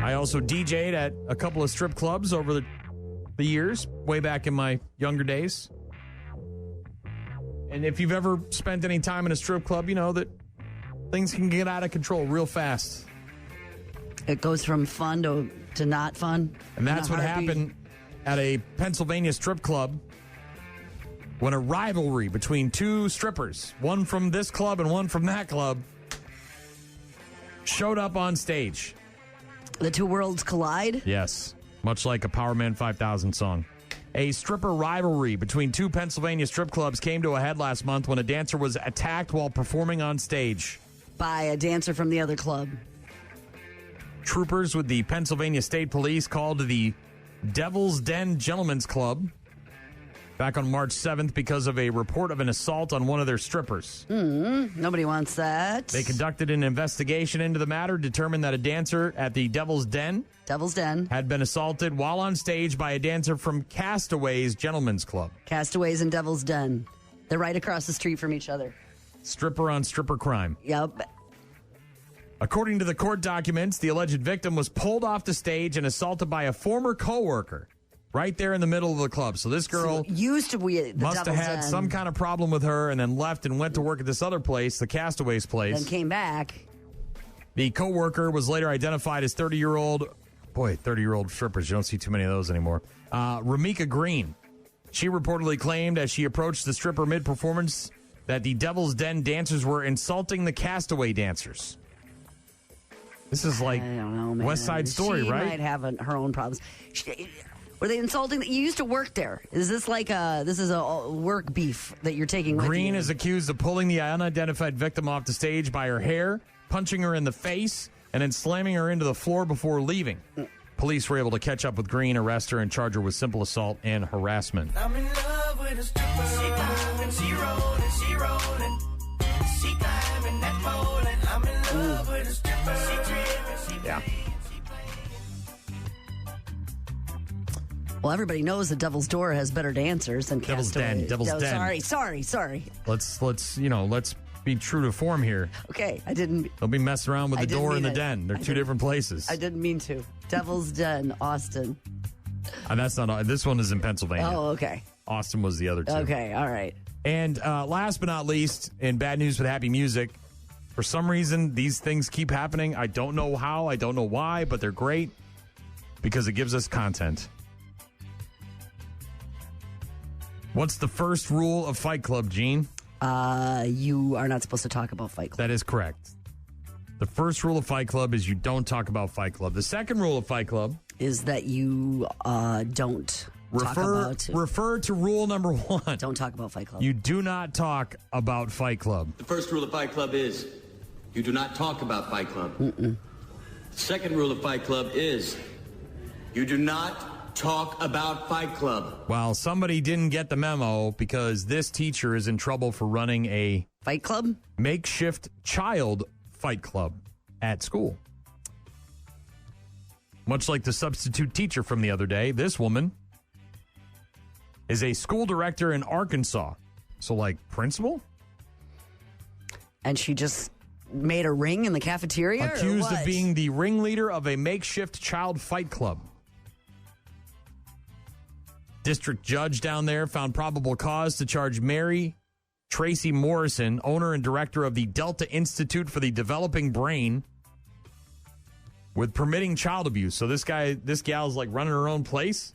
I also DJ'd at a couple of strip clubs over the years, way back in my younger days. And if you've ever spent any time in a strip club, you know that things can get out of control real fast. It goes from fun to not fun. And that's what happened at a Pennsylvania strip club when a rivalry between two strippers, one from this club and one from that club, showed up on stage. The two worlds collide? Yes, much like a Power Man 5000 song. A stripper rivalry between two Pennsylvania strip clubs came to a head last month when a dancer was attacked while performing on stage by a dancer from the other club. Troopers with the Pennsylvania State Police called to the Devil's Den Gentlemen's Club back on March 7th because of a report of an assault on one of their strippers. Nobody wants that. They conducted an investigation into the matter, determined that a dancer at the Devil's Den had been assaulted while on stage by a dancer from Castaways Gentlemen's Club. Castaways and Devil's Den. They're right across the street from each other. Stripper on stripper crime. Yep. According to the court documents, the alleged victim was pulled off the stage and assaulted by a former coworker right there in the middle of the club. So this girl used to be the must have had some kind of problem with her and then left and went to work at this other place, the Castaways place. Then came back. The coworker was later identified as 30-year-old strippers. You don't see too many of those anymore. Ramika Green. She reportedly claimed as she approached the stripper mid-performance that the Devil's Den dancers were insulting the Castaway dancers. This is like I don't know, man. West Side Story, she right? She might have her own problems. Were they insulting? You used to work there. Is this like this is a work beef that you're taking with you? Green is accused of pulling the unidentified victim off the stage by her hair, punching her in the face, and then slamming her into the floor before leaving. Police were able to catch up with Green, arrest her, and charge her with simple assault and harassment. I'm in love with a stripper. She climbing, she rolling, she rolling. She climbing that pole, and I'm in love with a stripper. She tripping, she yeah. Well, everybody knows the Devil's Door has better dancers than Devil's Castaways. Den. Devil's Den. Sorry. Let's be true to form here. Okay, I didn't. They'll be messing around with the door and the den. They're two different places. I didn't mean to. Devil's Den, Austin. And that's not. This one is in Pennsylvania. Oh, okay. Austin was the other two. Okay, all right. And last but not least, in bad news with happy music, for some reason these things keep happening. I don't know how. I don't know why, but they're great because it gives us content. What's the first rule of Fight Club, Gene? You are not supposed to talk about Fight Club. That is correct. The first rule of Fight Club is you don't talk about Fight Club. The second rule of Fight Club is that you don't refer to rule number 1. Don't talk about Fight Club. You do not talk about Fight Club. The first rule of Fight Club is you do not talk about Fight Club. The second rule of Fight Club is you do not talk about Fight Club. Well, somebody didn't get the memo because this teacher is in trouble for running a Fight Club? Makeshift child fight club at school. Much like the substitute teacher from the other day, this woman is a school director in Arkansas. So like principal? And she just made a ring in the cafeteria? Accused of being the ringleader of a makeshift child fight club. District judge down there found probable cause to charge Mary Tracy Morrison, owner and director of the Delta Institute for the Developing Brain, with permitting child abuse. So this gal's like running her own place.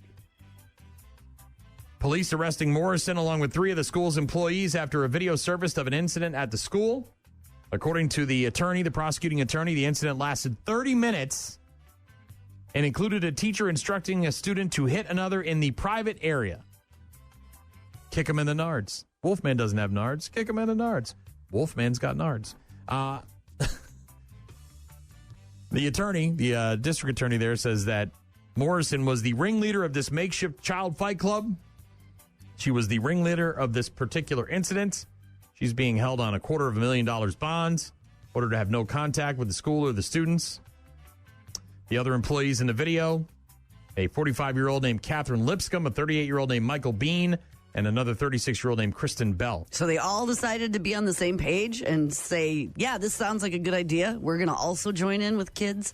Police arresting Morrison along with 3 of the school's employees after a video surfaced of an incident at the school. According to the prosecuting attorney, the incident lasted 30 minutes and included a teacher instructing a student to hit another in the private area. Kick him in the nards. Wolfman doesn't have nards. Kick him in the nards. Wolfman's got nards. The district attorney there says that Morrison was the ringleader of this makeshift child fight club. She was the ringleader of this particular incident. She's being held on $250,000 bonds, ordered to have no contact with the school or the students. The other employees in the video, a 45-year-old named Catherine Lipscomb, a 38-year-old named Michael Bean, and another 36-year-old named Kristen Bell. So they all decided to be on the same page and say, yeah, this sounds like a good idea. We're going to also join in with kids.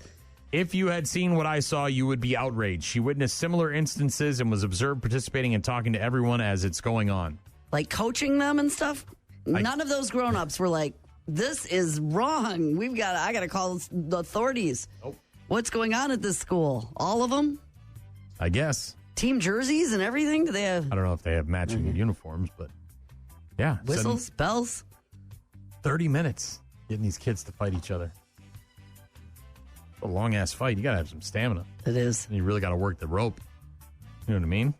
If you had seen what I saw, you would be outraged. She witnessed similar instances and was observed participating and talking to everyone as it's going on. Like coaching them and stuff? None of those grown-ups were like, this is wrong. I got to call the authorities. Nope. What's going on at this school? All of them? I guess. Team jerseys and everything? Do they have? I don't know if they have matching uniforms, but yeah. Whistles, bells? 30 minutes getting these kids to fight each other. A long-ass fight. You got to have some stamina. It is. And you really got to work the rope. You know what I mean?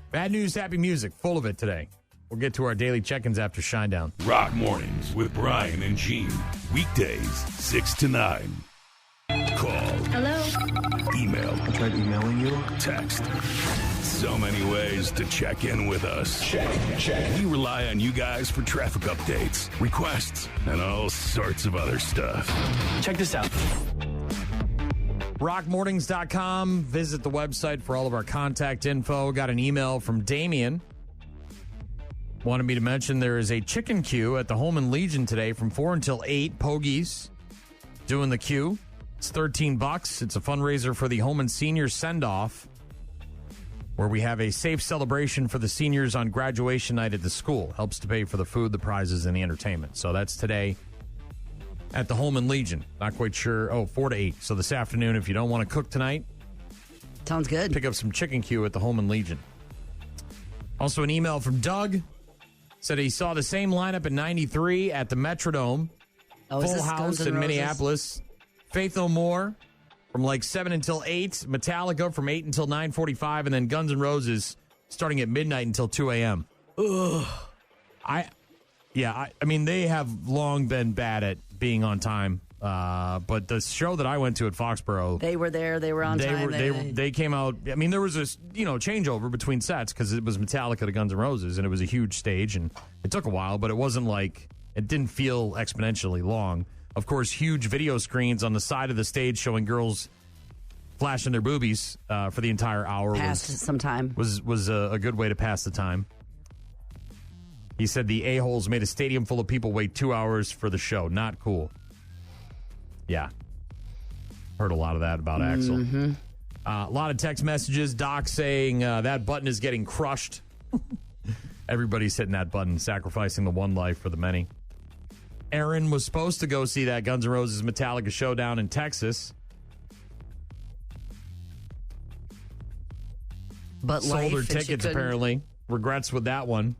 Bad news, happy music. Full of it today. We'll get to our daily check-ins after Shinedown. Rock Mornings with Brian and Gene. Weekdays, 6 to 9. Call. Hello? Email. I tried emailing you. Text. So many ways to check in with us. Check. We rely on you guys for traffic updates, requests, and all sorts of other stuff. Check this out. Rockmornings.com. Visit the website for all of our contact info. Got an email from Damien. Wanted me to mention there is a chicken queue at the Holman Legion today from 4 until 8. Pogies doing the queue. It's $13. It's a fundraiser for the Holman Senior Send-Off, where we have a safe celebration for the seniors on graduation night at the school. Helps to pay for the food, the prizes, and the entertainment. So that's today at the Holman Legion. Not quite sure. 4 to 8. So this afternoon, if you don't want to cook tonight, sounds good. Pick up some chicken queue at the Holman Legion. Also an email from Doug. Said he saw the same lineup in 93 at the Metrodome. Full house in Minneapolis. Faith No More from like 7 until 8. Metallica from 8 until 9:45. And then Guns N' Roses starting at midnight until 2 a.m. Ugh. I mean, they have long been bad at being on time. But the show that I went to at Foxborough, they were there. They were on time. They came out. I mean, there was a changeover between sets because it was Metallica to Guns N' Roses, and it was a huge stage, and it took a while, but it wasn't like it didn't feel exponentially long. Of course, huge video screens on the side of the stage showing girls flashing their boobies for the entire hour. Passed some time. Was a good way to pass the time. He said the a-holes made a stadium full of people wait 2 hours for the show. Not cool. Yeah. Heard a lot of that about Axl. Mm-hmm. A lot of text messages. Doc saying that button is getting crushed. Everybody's hitting that button, sacrificing the one life for the many. Aaron was supposed to go see that Guns N' Roses Metallica showdown in Texas. But sold her tickets, apparently. Regrets with that one.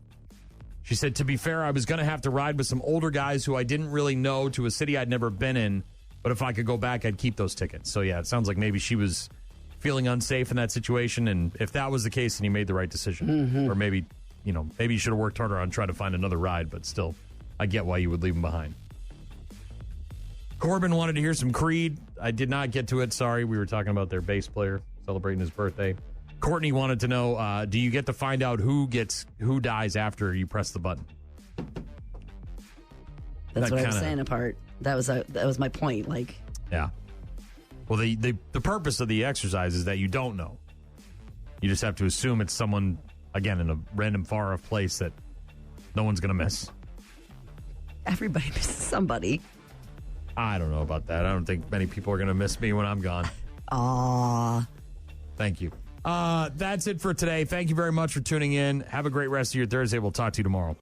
She said, to be fair, I was going to have to ride with some older guys who I didn't really know to a city I'd never been in. But if I could go back, I'd keep those tickets. So, yeah, it sounds like maybe she was feeling unsafe in that situation. And if that was the case, then he made the right decision. Mm-hmm. Or maybe you should have worked harder on trying to find another ride. But still, I get why you would leave him behind. Corbin wanted to hear some Creed. I did not get to it. Sorry. We were talking about their bass player celebrating his birthday. Courtney wanted to know, do you get to find out who dies after you press the button? That's what I was saying apart. That was my point. Like, yeah. Well, the purpose of the exercise is that you don't know. You just have to assume it's someone, again, in a random far-off place that no one's going to miss. Everybody misses somebody. I don't know about that. I don't think many people are going to miss me when I'm gone. Aww. Thank you. That's it for today. Thank you very much for tuning in. Have a great rest of your Thursday. We'll talk to you tomorrow.